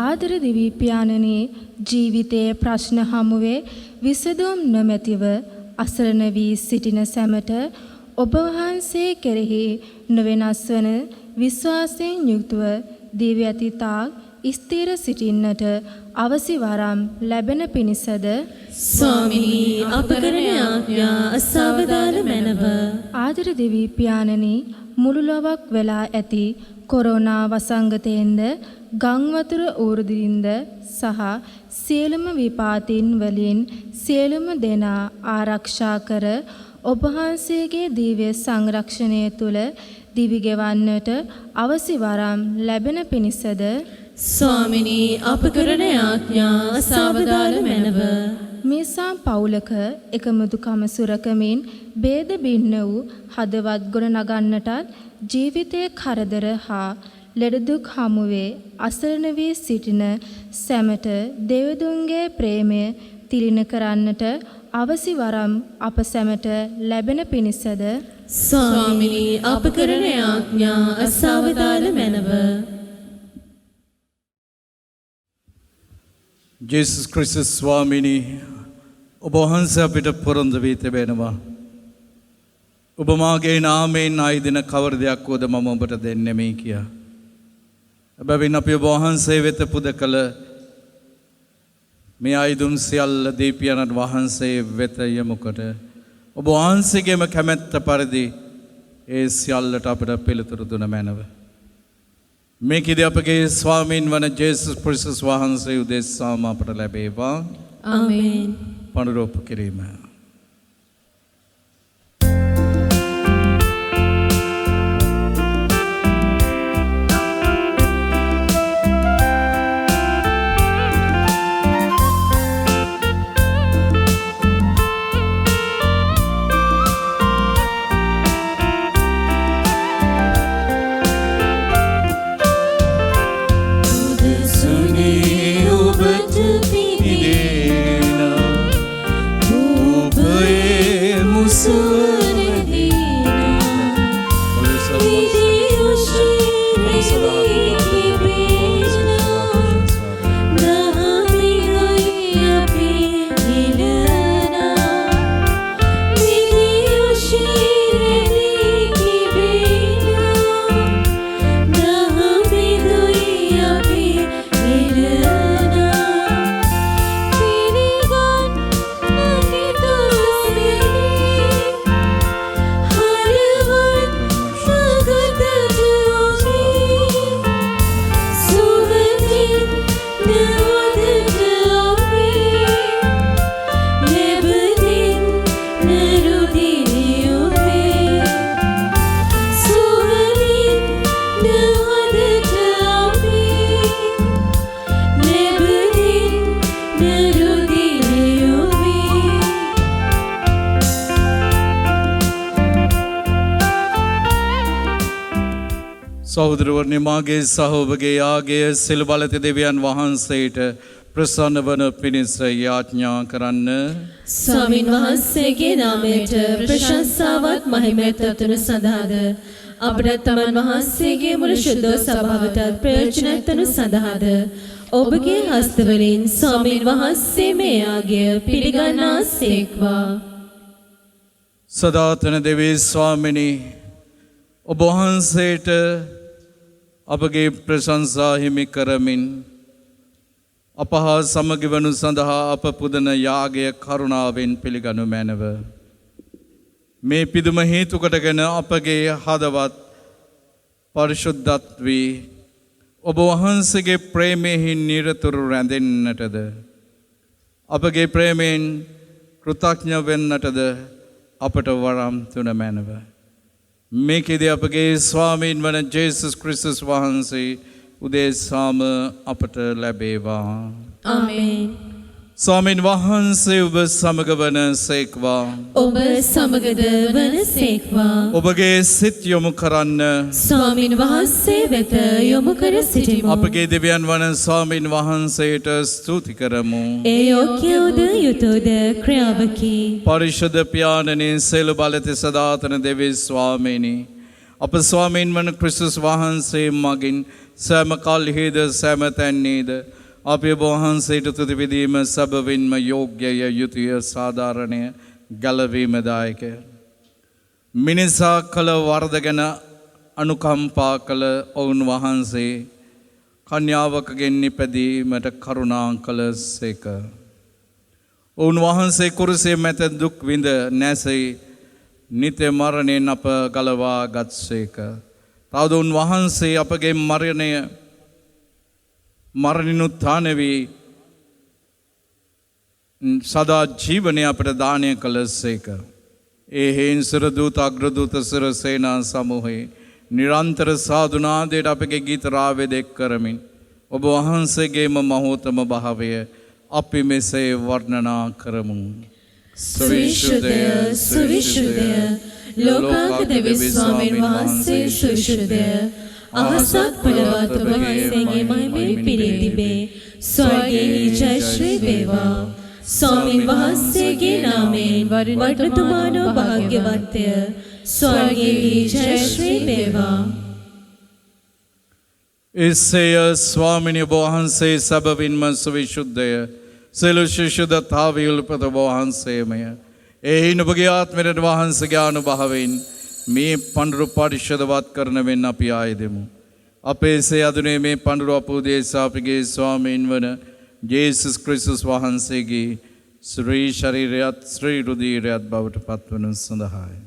ආදර දිවිපියාණනි ජීවිතයේ ප්‍රශ්න හමුවේ විසඳුම් නොමැතිව අසරණ වී සිටින සැමට ඔබ වහන්සේ කෙරෙහි නොවෙනස් වන විශ්වාසයෙන් යුක්තව දිව්‍ය අතීතාක් ස්ථිර සිටින්නට අවසි වරම් ලැබෙන පිණිසද ස්වාමිනී අප කරන යාඥා අසවදාල මැනව. ආදර දෙවි පියාණනි මුළු ලොවක් වෙලා ඇති කොරෝනා වසංගතයෙන්ද ගම් වතුර ඌරුදින්ද සහ සියලුම විපාතින් වලින් සියලුම දෙනා ආරක්ෂා කර ඔබ වහන්සේගේ දිව්‍ය සංරක්ෂණය තුල දිවි ගෙවන්නට අවසි වරම් ලැබෙන පිණිසද ස්වාමිනී අප කරන යාඥා අසවදාල මැනව. මේසා පවුලක එකමුතුකම සුරකමින් ભેද බින්න වූ හදවත් ගොඩ නගන්නටත් ජීවිතයේ කරදර හා ලෙඩ දුක් හමුවේ අසරණ වී සිටින සැමට දෙවිඳුන්ගේ ප්‍රේමය තිලින කරන්නට අවසි වරම් අප සැමට ලැබෙන පිණිසද ස්වාමිනී අප කරන යාඥා අසවදාල මැනව. ජේසුස් ක්‍රිස්තුස් ස්වාමිනී ඔබ වහන්සේ අපිට පොරොන්දු වී තිබෙනවා. ඔබ මාගේ නාමයෙන් ආයදින කවර දෙයක් වුවද මම ඔබට දෙන්නෙමි කියා. එබැවින් අපි ඔබ වහන්සේ වෙත පුද කළ මේ ආයුධන් සියල්ල දීපියනන් වහන්සේ වෙත යොමු කොට ඔබ වහන්සේගේම කැමැත්ත පරිදි ඒ සියල්ලට අපට පිළිතුරු දුන මැනව. මේකෙදී අපගේ ස්වාමීන් වන ජේසුස් ක්‍රිස්තුස් වහන්සේ උදෙසාම අපට ලැබේවා. ආමේන්. පඬුරොප්පු කිරීම. සහෝදරවරුනි මාගේ සහෝදරගේ යාගය සිල් බලති දෙවියන් වහන්සේට ප්‍රසන්න වන පිණිස යාඥා කරන්න. ස්වාමින් වහන්සේගේ නාමයට ප්‍රශංසාවත් මහිමයත් අතුරු සඳහාද අපට තමන් වහන්සේගේ මුළු ශුද්ධ සභාවටත් ප්‍රයෝජනයත්වනු සඳහාද ඔබගේ හස්තවලින් ස්වාමින් වහන්සේ මේ යාගය පිළිගන්නා සේක්වා. සදාතන දෙවී ස්වාමිනී ඔබ වහන්සේට අපගේ ප්‍රශංසා හිමි කරමින් අප හා සමගි වනු සඳහා අප පුදන යාගය කරුණාවෙන් පිළිගනු මැනව. මේ පිදුම හේතු කොටගෙන අපගේ හදවත් පරිශුද්ධත් වී ඔබ වහන්සේගේ ප්‍රේමයෙහි නිරතුරු රැඳෙන්නටද අපගේ ප්‍රේමයෙන් කෘතඥ වෙන්නටද අපට වරම් තුන මැනව. මේකෙදී අපගේ ස්වාමීන් වන ජේසුස් ක්‍රිස්තුස් වහන්සේ උදෙසාම අපට ලැබේවා. ආමේන්. ස්වාමීන් වහන්සේ ඔබ සමග වන සේක්වා. ඔබ සමගද වන සේක්වා. ඔබගේ සිත් යොමු කරන්න ස්වාමින් වහන්සේ වෙත යොමු කර සිටිමු. අපගේ දෙවියන් වන ස්වාමීන් වහන්සේට ස්තුති කරමු. ඒ යෝග්‍යෝද යුතෝද ක්‍රියාවකි. පරිශුද්ධ පියාණනි සියලු බලති සදාතන දෙවි ස්වාමීනි අප ස්වාමීන් වන ක්‍රිස්තුස් වහන්සේ මගින් සෑම කල්හිද සෑම තැන්නේද අපි ඔබ වහන්සේට තුති විදීම සැබවින්ම යෝග්‍යය යුතුය සාධාරණය ගැලවීමදායකය. මිනිසා කළ වරද ගැන අනුකම්පා කළ ඔවුන් වහන්සේ කන්‍යාවකගෙන් නිපැදීමට කරුණා කළ සේක. ඔවුන් වහන්සේ කුරුසේ මැත දුක් විඳ නැසෙයි නිත්‍ය මරණයෙන් අප ගලවා ගත්සේක. තවද උන්වහන්සේ අපගේ මරණිනුත්ථාන වී සදා ජීවනය අපට දානය කළසේක. ඒ හේන් සිරදූත අග්‍රදූත සිර සේනා සමූහයේ නිරන්තර සාධනාදයට අපගේ ගීත රාවය දෙක් කරමින් ඔබ වහන්සේගේම මහෝතම භාවය අපි මෙසේ වර්ණනා කරමු. සුවිශුද්ධය සුවිශුද්ධය ලෝකාගත ස්වාමීන් වහන්සේ සුවිශුද්ධය අහසත් පොළවත් ඔබ වහන්සේගේ මහිමෙන් පිරී තිබේ. ස්වර්ගයෙහි ජය ශ්‍රී වේවා. ස්වාමීන් වහන්සේගේ නාමයෙන් වඩනතුමානෝ භාග්‍යවත්ය. ස්වර්ගයෙහි ජය ශ්‍රී වේවා. එසේය ස්වාමිනී ඔබ වහන්සේ සැබවින්ම සුවිශුද්ධය. සියලු ශුද්ධතාවය උල්පත ඔබ වහන්සේමය. එයින් ඔබගේ ආත්මයට වහන්සේගේ අනුභවයෙන් මේ පඬුරු පරිශුද්ධවත් කරන වෙන්න අපි ආයෙදෙමු. අපේ සේ අදුනේ මේ පඬුරු අපෝදේශා අපගේ ස්වාමීන් වන ජේසුස් ක්‍රිස්තුස් වහන්සේගේ ශ්‍රී ශරීරයත් ශ්‍රී රුධිරයත් බවට පත්වනු සඳහායි.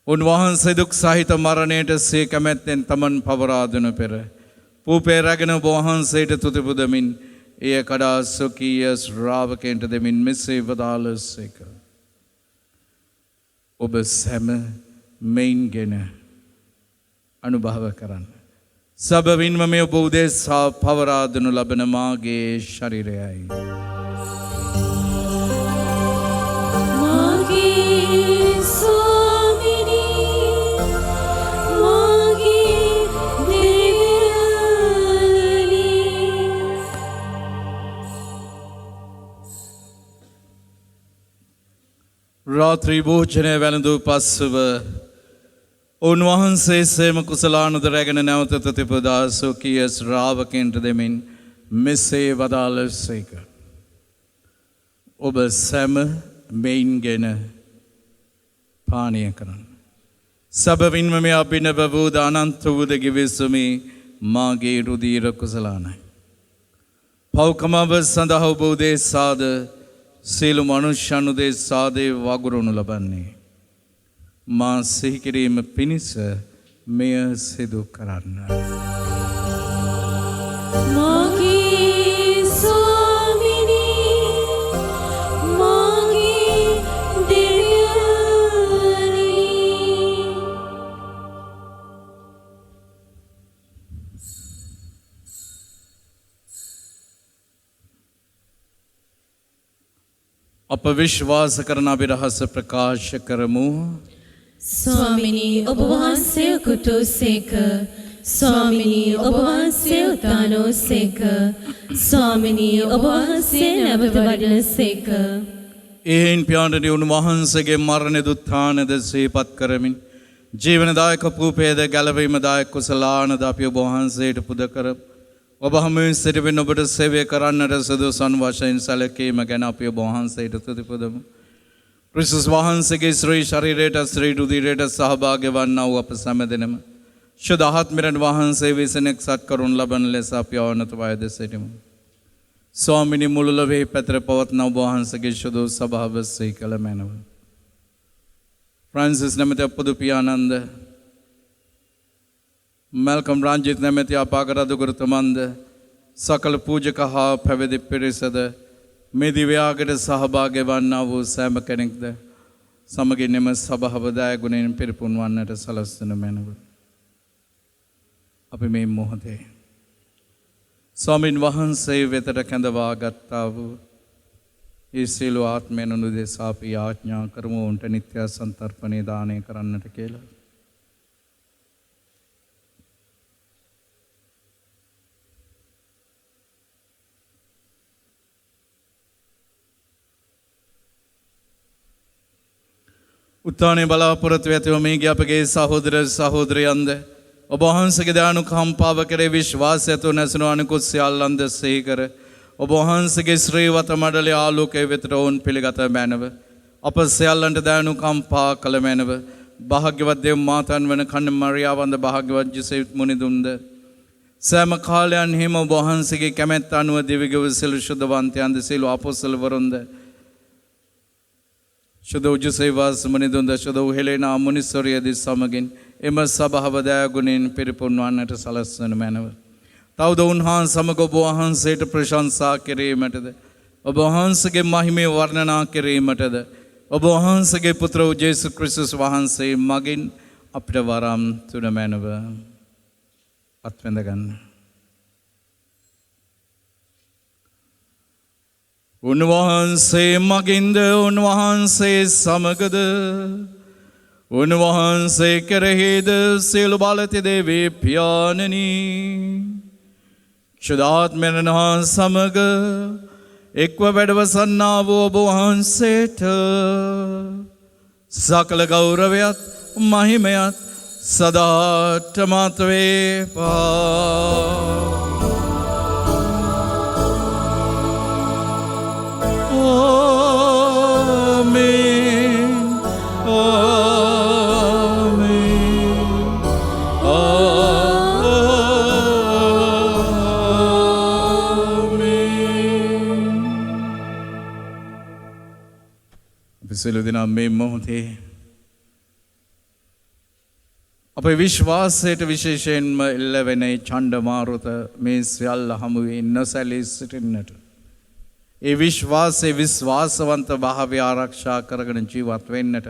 උන්වහන්සේ දුක් සහිත මරණයට සේ කැමැත්තෙන් තමන් පවරා දුන පෙර පූපේ රැගෙන ඔබ වහන්සේට තුති පුදමින් එය කඩා සොකීය ශ්‍රාවකයන්ට දෙමින් මෙසේ වදාළසේක. ඔබ සැම මෙයින්ගෙන අනුභව කරන්න. සැබවින්ම මේ ඔබ උදෙසා පවරා දෙනු ලබන මාගේ ශරීරයයි. රාත්‍රී භෝජනය වැළඳූ පස්සුව උන්වහන්සේ සේම කුසලානුද රැගෙන නැවත තුතිපුදා සොකීය ශ්‍රාවකයන්ට දෙමින් මෙසේ වදාළසේක. ඔබ සැම මෙයින්ගෙන පානය කරන්න. සැබවින්ම මේ අභිනව වූද අනන්ත වූද ගිවිසුමේ මාගේ රුධිර කුසලානයි. පව්කමව සඳහා ඔබ උදෙසාද සියලු මනුෂ්‍යයන් උදෙසාදේ වගුරුණු ලබන්නේ. මා සිහි කිරීම පිණිස මෙය සිදු කරන්න. මාගේ ස්වාමිනී මාගේ දෙවියනි. අප විශ්වාස කරන අභිරහස ප්‍රකාශ කරමු. ස්වාමිනී ඔබ වහන්සේ කුතුසේක. ස්වාමිනී ඔබ වහන්සේ උතානෝසේක. ස්වාමිනී ඔබ වහන්සේ නැවත වඩනසේක. එහෙන් පියාණනි උන්වහන්සේගේ මරණ දුත්ථානද සිහිපත් කරමින් ජීවනදායක පූපේද ගැලවීමදායක කුසලානද අපි ඔබ වහන්සේට පුද කරමු. ඔබ හමුවෙන් සිටින ඔබට සේවය කරන්නට සුදුසුන් වශයෙන් සැලකීම ගැන අපි ඔබ වහන්සේට තුති පුදමු. ක්‍රිස්තුස් වහන්සේගේ ශ්‍රී ශරීරයට ශ්‍රී රුධිරයට සහභාගී වන්නා වූ අප සැමදෙනම ශුද්ධ ආත්මයෙන් වහන්සේ විසින් එක්සත් කරනු ලබන ලෙස අපි අවනත වයද සිටිමු. ස්වාමිනී මුළු ලොවේ පැතර පවත්නා ඔබ වහන්සේගේ ශුද්ධ සභාව සිහි කළ මැනව. ෆ්‍රැන්සිස් නැමැති අපොදු පියාණන්ද මල්කම් රංජිත් නැමැති අපාගරදු ගුරුතුමන්ද සකල පූජක හා පැවිදි පිරිසද මේ දිව්‍යාගයට සහභාගී වන්නා වූ සෑම කෙනෙක්ද සමගින් එම සභාව දායගුණයෙන් පිරිපුන් වන්නට සලස්වන මැනව. අපි මේ මොහොතේ ස්වාමින් වහන්සේ වෙතට කැඳවා ගත්තා වූ ඒ සියලු ආත්මයන් උදෙසා අපි ආඥා කරමු උන්ට නිත්‍ය සන්තර්පණේ දානය කරන්නට කියලා. උත්තානේ බලාපොරොත්තු ඇතිව මේ අපගේ සහෝදර සහෝදරයන්ද ඔබ වහන්සේගේ දානුකම්පාව කරේ විශ්වාසය තුන නැසුණු අනිකුත් සියල්ලන්ද සිහි කර ඔබ වහන්සේගේ ශ්‍රීවත මඩලේ ආලෝකයේ වෙතට වුන් පිළිගත මැනව අප සියල්ලන්ට දානුකම්පා කළ මැනව භාග්‍යවත් දේව මාතන් වන කන්න මරියාවන්ද භාග්‍යවත් ජෝසෙෆ් මුනිදුන්ද සෑම කාලයන් හිම ඔබ වහන්සේගේ කැමැත්ත අනුව දිවිගව සියලු ශුද්ධවන්තයන්ද සියලු අපොස්තලවරුන්ද ශුද්ධ ජෝසෙෆ් මුනිදුන්ද ශුද්ධ හෙලේනා මුනිස්වරියදී සමගින් එම සභාව දයාගුණයෙන් පිරිපුන් වන්නට සලස්වන මැනව. තවද උන්වහන්සේ සමග ඔබ වහන්සේට ප්‍රශංසා කිරීමටද ඔබ වහන්සේගේ මහිමය වර්ණනා කිරීමටද ඔබ වහන්සේගේ පුත්‍ර වූ ජේසුස් ක්‍රිස්තුස් වහන්සේ මගින් අපට වරම් තුන මැනව අත්වැඳ ගන්න. උන්වහන්සේ මගින්ද උන්වහන්සේ සමගද උන්වහන්සේ කෙරෙහිද සියලු බලති දේවී පියාණනි ක්ෂුදාත්මයන් සමග එක්ව වැඩවසන්නා වූ ඔබ වහන්සේට සකල ගෞරවයත් මහිමයත් සදාටමත් වේවා. Amen. සියලු දෙනා මේ මොහොතේ අපේ විශ්වාසයට විශේෂයෙන්ම එල්ලවෙන චණ්ඩමාරුත මේ සියල්ල හමුවේ නොසැලී සිටින්නට ඒ විශ්වාසයේ විශ්වාසවන්ත භාවය ආරක්ෂා කරගෙන ජීවත් වෙන්නට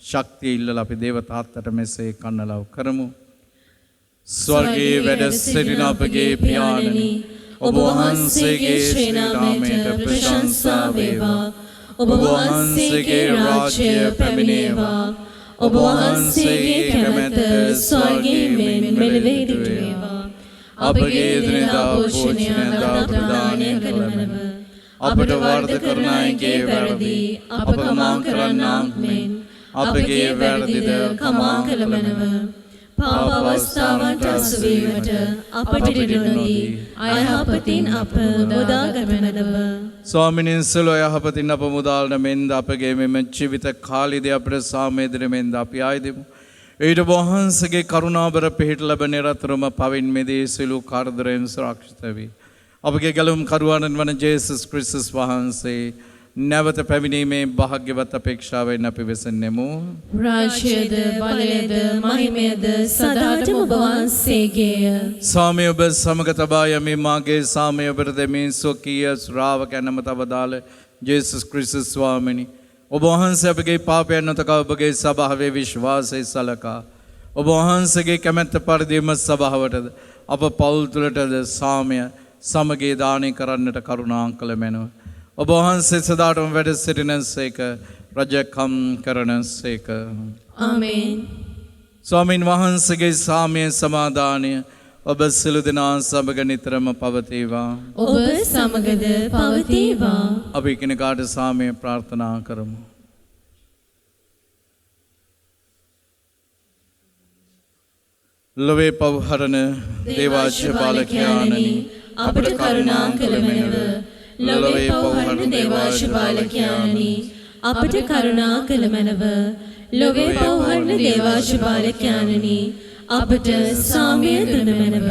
ශක්තිය ඉල්ලලා අපි දේව තාත්තට මෙසේ කන්නලව් කරමු. ස්වර්ගයේ වැඩ සිටින අපගේ පියාණනි ඔබ වහන්සේගේ ශ්‍රී නාමයට ප්‍රශංසා වේවා. ඔබ වහන්සේගේ රාජ්‍ය පැමිණේවා. ඔබ වහන්සේගේ කැමැත්ත ස්වර්ගයේ මෙන් මෙලෙවේදී වේවා. අපගේ එදිනෙදා භෝජනය අද ප්‍රදානය කරනව. අපට වර්ධ කරන අයගේ වැරදි අප කමා කරන්නාක් මෙන් අපගේ වැරදිද කමා කළ මැනව. පාප අවස්ථාවට අසුවීමට අපට ඉඩ නොදී අයහපතින් අප මුදා ගමනව. ස්වාමිනින් සලෝ යහපතින් අප මුදාලන මෙන්ද අපගේ මෙම ජීවිත කාලීදී අපට සාමේදන මෙන්ද අපි ආයදෙමු. ඊට වහන්සේගේ කරුණාබර පිහිට ලැබ නිරතුරුම පවින් මෙදී සිළු කරදරෙන් සුරක්ෂිත වේ. අපගේ ගැලුම් කරුවාණන් වන ජේසුස් ක්‍රිස්තුස් වහන්සේ නැවත පැමිණීමේ භාග්‍යවත් අපේක්ෂාවෙන් අපි වෙසෙන්නෙමු. රාජ්‍යද බලයද මහිමයද සදාටම ඔබ වහන්සේගේය. සාමය ඔබ සමග තබා යමි. මාගේ සාමය ඔබට දෙමින් ස්වකීය ශ්‍රාවකයන් නම තවදාළ ජේසුස් ක්‍රිස්තුස් ස්වාමිනි ඔබ වහන්සේ අපගේ පාපයන් නොතකා ඔබගේ සභාවේ විශ්වාසය සලකා ඔබ වහන්සේගේ කැමැත්ත පරිදිම සභාවටද අප පවුල් තුළටද සාමය සමගේ දානය කරන්නට කරුණා කළ මැනව. ඔබ වහන්සේ සදාටම වැඩ සිටිනසේක රජකම් කරනසේක. ආමේන්. ස්වාමින් වහන්සේගේ සාමය සමාදානය ඔබ සිළු දෙනා සමග නිතරම පවතිවා. ඔබ සමගද පවතිවා. අපි කෙනෙකාට සාමය ප්‍රාර්ථනා කරමු. ලොවේ පවහරණ දේවාජ්‍ය බාලකයාණනි අපට කරුණා කළ මැනව. ලොවේ පවහරණ දේවාජ්‍ය බාලකයාණනි අපට කරුණා කළ මැනව. ලොවේ පවහරණ දේවාජ්‍ය බාලකයාණනි අපට සාමය දෙන මැනව.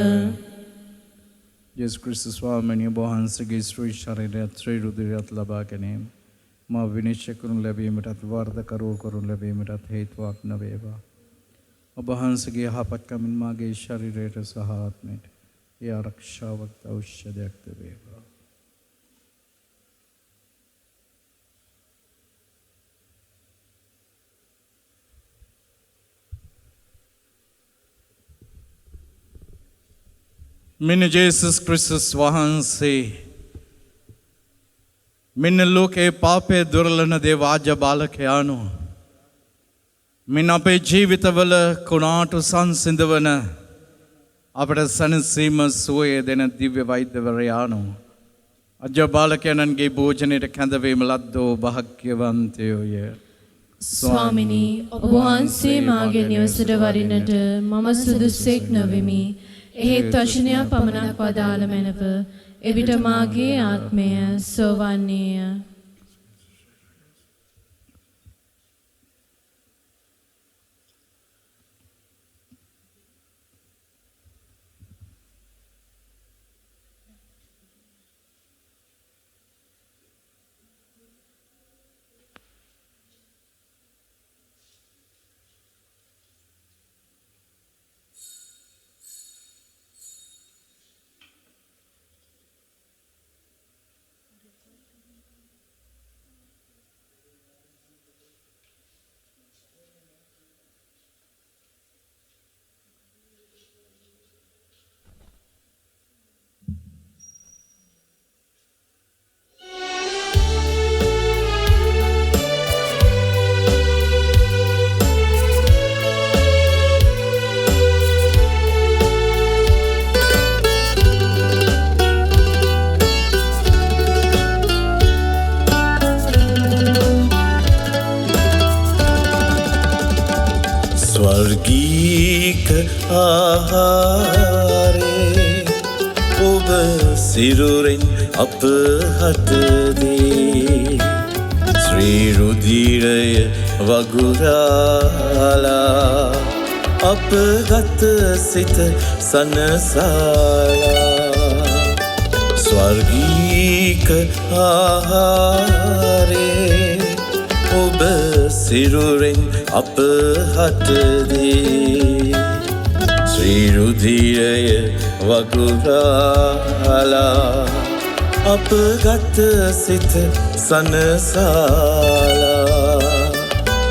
යේසුස් ක්‍රිස්තුස් ස්වාමීන් වහන්සේගේ ශ්‍රී ශරීරයත් ශ්‍රී රුධිරයත් ලබා ගැනීම මා විනිශ්චය කරනු ලැබීමටත් වර්ධ කරනු ලැබීමටත් හේතුවක් නොවේවා. ඔබ වහන්සේගේ යහපත්කමින් මාගේ ශරීරයට සහ ආත්මයට ඒ ආරක්ෂාවක් ඖෂධයක් වේවා. මෙන්න ජේසුස් ක්‍රිස්තුස් වහන්සේ මෙන්න ලෝකේ පාපේ දුර්ලන දේවාජ්‍ය බාලකයාණෝ මෙන්න අපේ ජීවිතවල කුණාටු සංසිඳවන අපට සැනසීම සුවය දෙන දිව්‍ය වෛද්‍යවරයාණෝ අජ බාලකයන්ගේ භෝජනයට කැඳවීම ලද්දෝ භාග්‍යවන්තයෝය. ස්වාමිනී ඔබ වහන්සේ මාගේ නිවසට වරින්නට මම සුදුස්සෙක් නොවෙමි. එහෙත් වචනයක් පමණක් වදාළ මැනව. එවිට මාගේ ආත්මය සෝවන්නේය. ස්වර්ගීක ආහාරේ ඔබ සිරුරෙන් අප හටදී ශ්‍රී රුධිරය වගුරාලා අපගත සිත සනසාලා ස්වර්ගීක ආහාරේ ඔබ සිරුරෙන් අප හටදී ශ්‍රී රුධිරය වගුරාලා අපගත සිත සනසාලා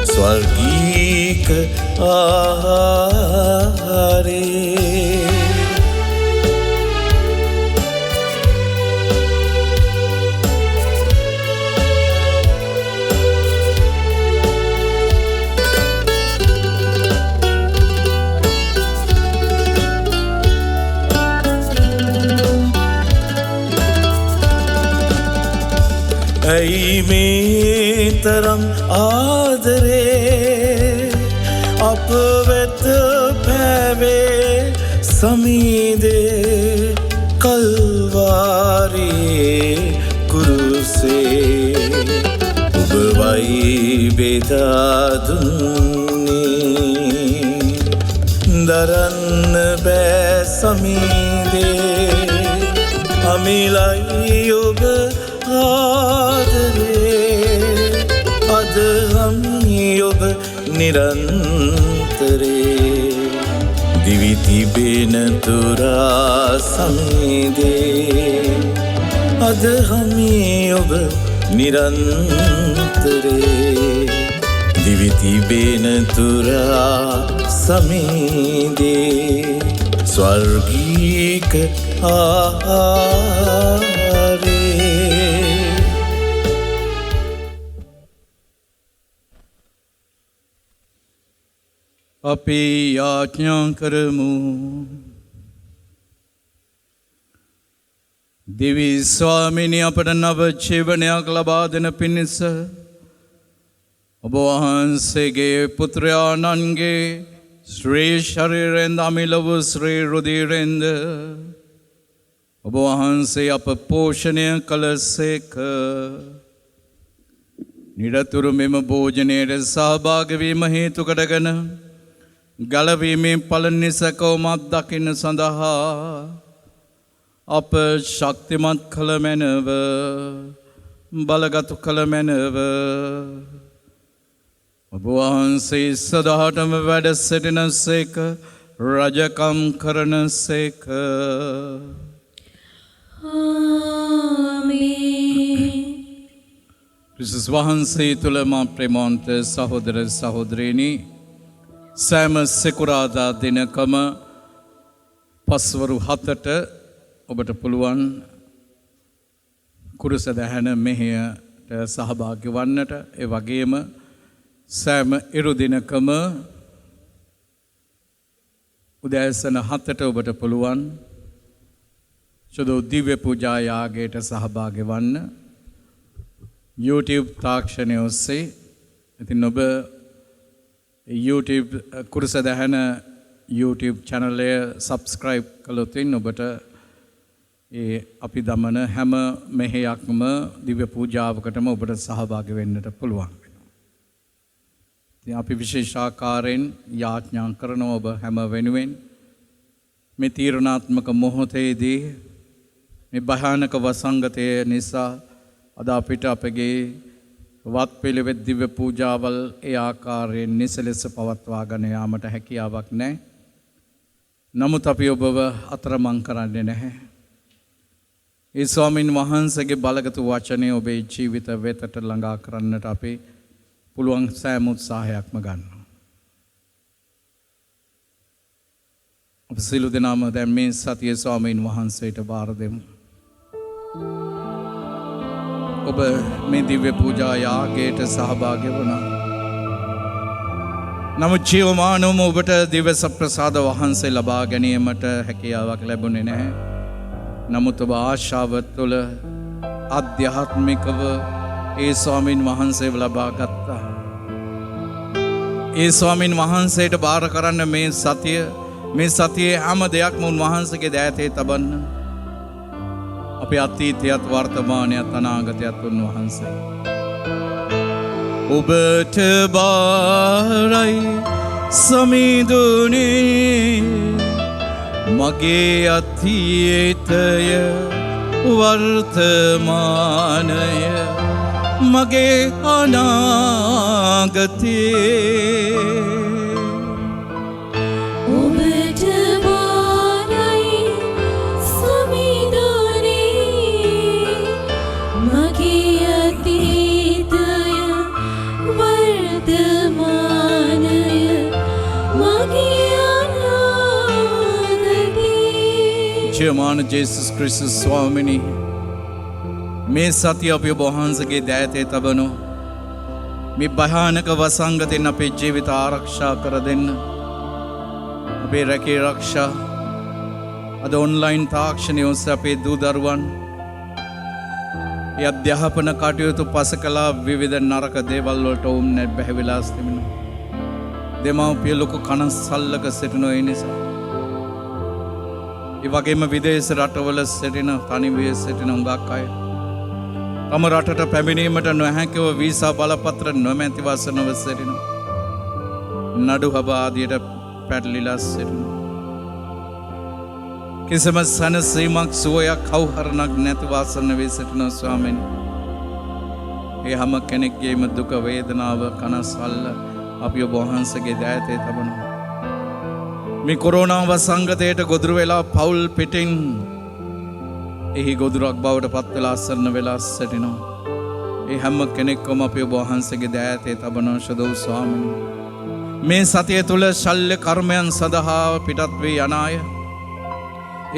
ස්වර්ගීක ආහාරේ ඇයි මේ තරම් ආදරේ අප වෙත පැවේ සමීදේ කල්වාරේ කුරුසේ ඔබ වයි බෙදා දුන්නේ දරන්න බෑ සමීදේ අමිලයි ඔබ ආදරේ අද හමි ඔබ නිරන්තරේ දිවි තිබෙන තුරා සමීදේ අද හමි ඔබ නිරන්තරේ දිවි තිබෙන තුරා සමීදේ ස්වර්ගීක ආහාරේ අපි යාඥා කරමු දෙවි ස්වාමිනී අපට නව ජීවනයක් ලබා දෙන පිණිස ඔබ වහන්සේගේ පුත්‍රයාණන්ගේ ශ්‍රී ශරීරයෙන් අමිල වූ ශ්‍රී රුධිරයෙන්ද ඔබ වහන්සේ අප පෝෂණය කළසේක නිරතුරු මෙම භෝජනයට සහභාගී වීම හේතු කොටගෙන ගලවීමේ ඵල නිසකවමත් දකින්න සඳහා අප ශක්තිමත් කළ මැනව බලගත් කළ මැනව ඔබ වහන්සේ සදාටම වැඩ සිටිනසේක රජකම් කරනසේක ආමේන්. ක්‍රිස්තුස් වහන්සේ තුළ මා ප්‍රේමවන්ත සහෝදර සහෝදරියනි සෑම සෙකුරාදා දිනකම පස්වරු 7ට ඔබට පුළුවන් කුරුස දහන මෙහෙයට සහභාගී වන්නට ඒ වගේම සෑම ඉරු දිනකම උදෑසන 7ට ඔබට පුළුවන් සුදු දිව්‍ය පූජා යාගයට සහභාගී වන්න YouTube තාක්ෂණය ඔස්සේ ඉතින් ඔබ YouTube කුරුස දහන YouTube channel එක subscribe කළොත් ඔබට ඒ අපි දමන හැම මෙහෙයක්ම දිව්‍ය පූජාවකටම ඔබට සහභාගී වෙන්නට පුළුවන් වෙනවා. ඉතින් අපි විශේෂ ආකාරයෙන් යාඥා කරන ඔබ හැම වෙනුවෙන් මේ තීරණාත්මක මොහොතේදී මේ භයානක වසංගතය නිසා අද අපිට අපගේ වත් පිළිවෙත් දිව්‍ය පූජාවල් ඒ ආකාරයෙන් නිසලෙස පවත්වාගෙන යාමට හැකියාවක් නැහැ. නමුත් අපි ඔබව අතරමං කරන්නේ නැහැ. ඒ ස්වාමින් වහන්සේගේ බලගත් වචනය ඔබේ ජීවිත වෙතට ළඟා කරන්නට අපි පුළුවන් සෑම උත්සාහයක්ම ගන්නවා. අපි සියලු දෙනාම දැන් මේ සතිය ස්වාමින් වහන්සේට බාර දෙමු. ඔබ මේ දිව්‍ය පූජා යාගයට සහභාගී වුණා. නමුත් ජීවමානවම ඔබට දිව්‍ය සප්‍රසාද වහන්සේ ලබා ගැනීමට හැකියාවක් ලැබුණේ නැහැ. නමුත් ඔබ ආශාව තුළ ආධ්‍යාත්මිකව ඒ ස්වාමින් වහන්සේව ලබා ගත්තා. ඒ ස්වාමින් වහන්සේට බාර කරන්න මේ සතියේ හැම දෙයක්ම උන්වහන්සේගේ දෑතේ තබන්න. අපේ අතීතයත් වර්තමානයත් අනාගතයත් උන්වහන්සේ. ඔබට බාරයි සමිඳුනේ මගේ අතීතය වර්තමානය මගේ අනාගතේ. ඔබට බාරයි සමිඳුනේ මගේ අතීතය වර්තමානය මගේ අනාගතේ. ජයමාන ජේසුස් ක්‍රිස්තුස් ස්වාමිනී, මේ සතිය අපේ වහන්සේගේ දෑතේ තබනු මේ භයානක වසංගතෙන් අපේ ජීවිත ආරක්ෂා කර දෙන්න. අපේ රැකී ආරක්ෂා අද ඔන්ලයින් තාක්ෂණය ඔස්සේ අපේ දූ දරුවන් ඒ අධ්‍යාපන කටයුතු පස කළා විවිධ නරක දේවල් වලට ඔවුන් බැහැවිලා සිටිනවා. දෙමව්පිය ලොකු කනස්සල්ලක සිටින ඒ නිසා ඒ වගේම විදේශ රටවල සිටින තනිවී සිටින උඟක් අය තම රටට පැමිණීමට නොහැකිව වීසා බලපත්‍ර නොමැති වසනව සිටින නඩු හබාදියට පැටලිලා සිටින කිසිම සැනසීමක් සුවයක් කවුහරණක් නැති වාසන වී සිටින ස්වාමීනි, ඒ හැම කෙනෙක්ගේම දුක වේදනාව කනස්සල්ල අපි ඔබ වහන්සේගේ දෑතේ තබනවා. මේ කොරෝනා වසංගතයට ගොදුරු වෙලා පවුල් පිටින් එහි ගොදුරක් බවට පත් වෙලා අසරණ වෙලා සිටිනවා. ඒ හැම කෙනෙක්වම අපි ඔබ වහන්සේගේ දෑතේ තබනවා ශුද්ධ ස්වාමීනි. මේ සතිය තුල ශල්‍ය කර්මයන් සඳහා පිටත් වී යන අය,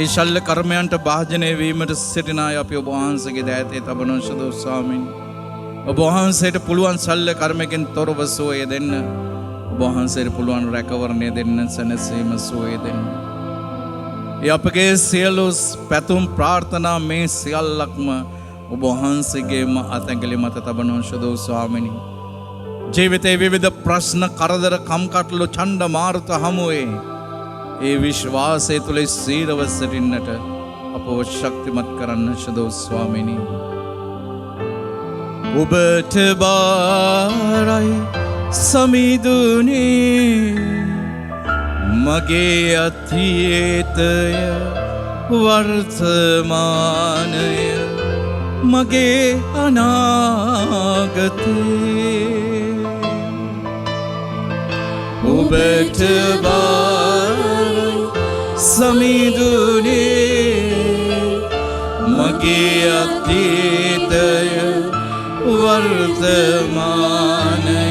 ඒ ශල්‍ය කර්මයන්ට භාජනය වීමට සිටින අය අපි ඔබ වහන්සේගේ දෑතේ තබනවා ශුද්ධ ස්වාමීනි. ඔබ වහන්සේට පුළුවන් ශල්‍ය කර්මයෙන් තොරව සුවය දෙන්න. ඔබ වහන්සේට පුළුවන් රැකවරණය දෙන්න, සැනසීම සුවය දෙන්න. ඒ අපගේ සියලු පැතුම් ප්‍රාර්ථනා මේ සියල්ලක්ම ඔබ වහන්සේගේම අතැඟිලි මත තබනවා ශුද්ධ ස්වාමීනි. ජීවිතයේ විවිධ ප්‍රශ්න, කරදර, කම්කටොළු, ඡණ්ඩ මාරුත හමුවේ ඒ විශ්වාසය තුළ සීරව සිටින්නට අපව ශක්තිමත් කරන්න ශුද්ධ ස්වාමීනි. ඔබට බාරයි සමිඳුනේ මගේ අතීතය වර්තමානය මගේ අනාගතේ. ඔබට බාරයි සමිඳුනේ මගේ අතීතය වර්තමානය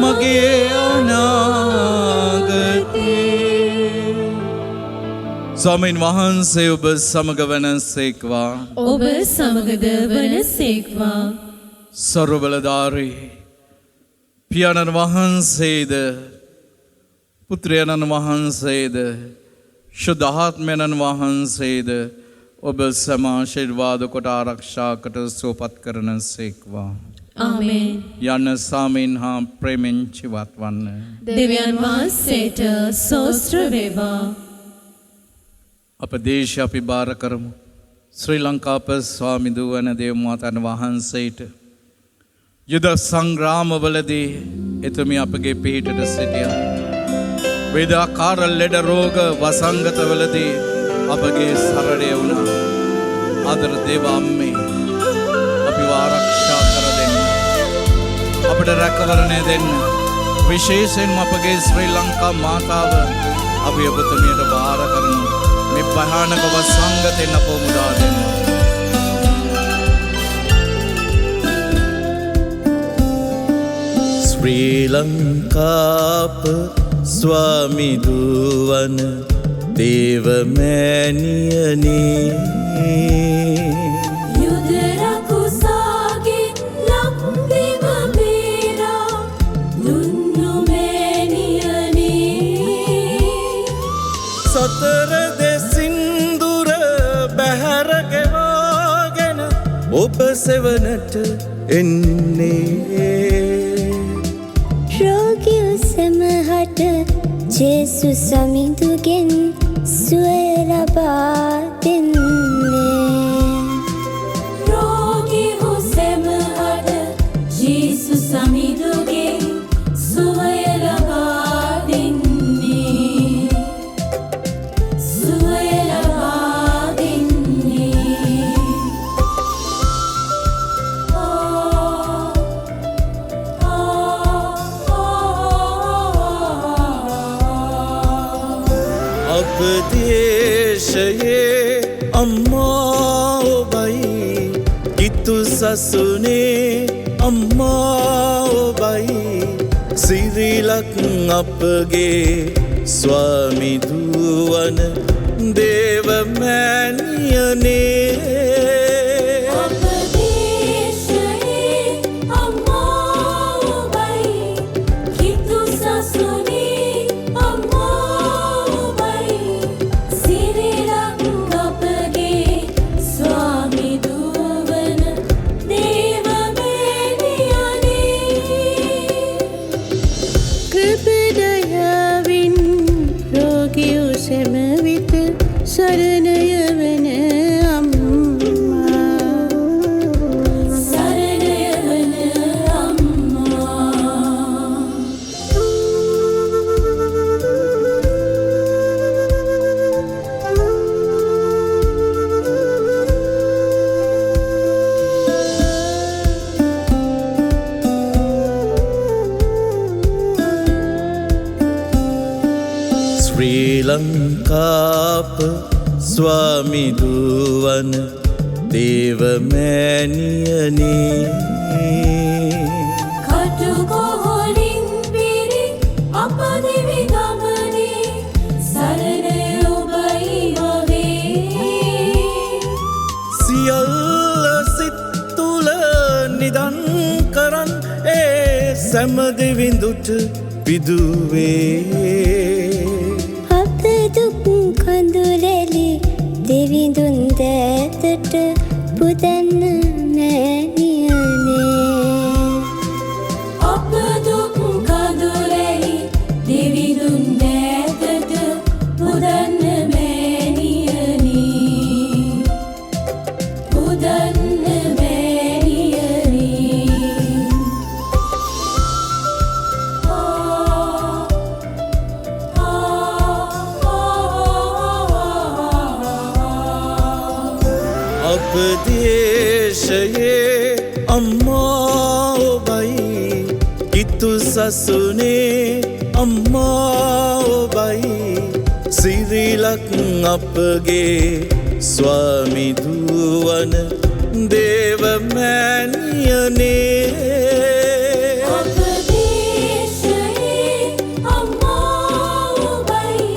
මගේ අනාගතේ. ස්වාමීන් වහන්සේ ඔබ සමග වනසේක්වා. ඔබ සමගද වනසේක්වා. සර්වබලධාරී පියාණන් වහන්සේද පුත්‍රයන්න් වහන්සේද ශුද්ධාත්මයන්න් වහන්සේද ඔබ සම ආශිර්වාද කොට ආරක්ෂා කොට සුවපත් කරන සේක්වා. ආමේන්. යන සාමීන් හා ප්‍රේමෙන් ජීවත් වන්න. දෙවියන් වහන්සේට සෝස්ත්‍ර වේවා. අප දේශය අපි බාර කරමු. ශ්‍රී ලංකාප ස්වාමි දුවන දේවමාතන් වහන්සේට යුද සංග්‍රාමවලදී එතුමිය අපගේ පිහිටට සිටියා. වේදාකාර ලෙඩ රෝග වසංගතවලදී අපගේ සරණය වුණා. ආදර දේව අම්මේ අපිව ආරක්ෂා කර දෙන්න, අපට රැකවරණය දෙන්න. විශේෂයෙන්ම අපගේ ශ්‍රී ලංකා මාතාව අපි ඔබතුමියට බාර කරනවා. මේ භයානක වසංගතෙන් අපව මුදා දෙන්න. ශ්‍රී ලංකාප ස්වාමි දුවන දේවමෑණියනේ යුද රකුසාගෙන් ලක්දිව බේරා දුන්නු මෑණියනේ. සතර දෙසින්දුර බැහැර ගෙවාගෙන ඔබ සෙවනට එන්නේ. රෝගී සැමහට ජේසු සමිඳුගෙන් සුවය ලබා දෙන්නේ. රෝගී වූ සැමහට ජේසු සමිඳුගෙන් සුවය ලබා දෙන්නේ. සුවය ලබා දෙන්නේ. අපදේශයේ අම්මා ඔබයි කිතු සසුනේ අම්මා ඔබයි සිරිලක් අපගේ ස්වාමි දුවන දේවමෑණියනේ. අපදේශයේ අම්මා ඔබයි කිතු සසුනේ අම්මා ඔබයි සිරිලක් අපගේ ස්වාමි දුවන දේවමෑණියනේ. කෘපදයාවින් රෝගියෝ සැම විට සරණය වන අම්මා. සරණය වන අම්මා. ශ්‍රී ලංකාප ස්වාමි දුවන දේවමෑණියනේ. කටුකොහලින් පිරි අප දිවි ගමනේ සරණය ඔබයි මගේ. සියල්ල සිත් තුල නිදන් කරන් ඒ සැම දෙවිඳුට පිදුවේ. අප දුක් කඳුලැලි දෙවිඳුන් දෑතට පුදන්න මෑණියනේ. අප දුක් කඳුලැලි දෙවිඳුන් දෑතට පුදන්න මෑණියනේ. පුදන්න මෑණියනේ. අපදේශයේ අම්මා ඔබයි කිතු සසුනේ අම්මා ඔබයි සිරිලක් අපගේ ස්වාමි දුවන දේවමෑණියනේ. අපදේශයේ අම්මා ඔබයි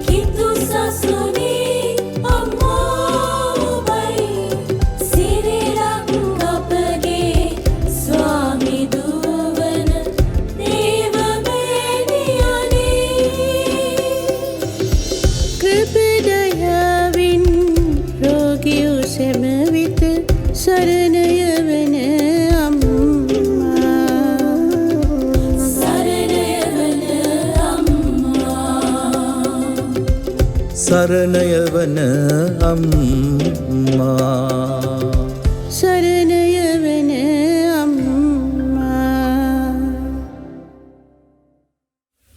කිතු සසුනේ අම්මා ඔබයි සිරිලක් අපගේ ස්වාමි දුවන දේවමෑණියනේ. කෘපදයාවින් රෝගියෝ සැම විට සරණය වන අම්මා. සරණය වන අම්මා. සරණය වන අම්මා. සරණය වන අම්මා.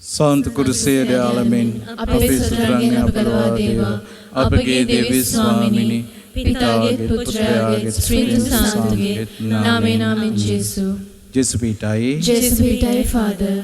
සාන්ත කුරුසයේ ආලමෙන් අපේ සතරන්ගෙන් අප කරවා දේවා. අපගේ දෙවි ස්වාමිනී පිතාගේ පුත්‍රයාගේ ස්ත්‍රීන් සාන්තුගේ නාමයෙන් ජේසු. ජෙසුපීටයි ජේසු පිටයි ෆාදර්.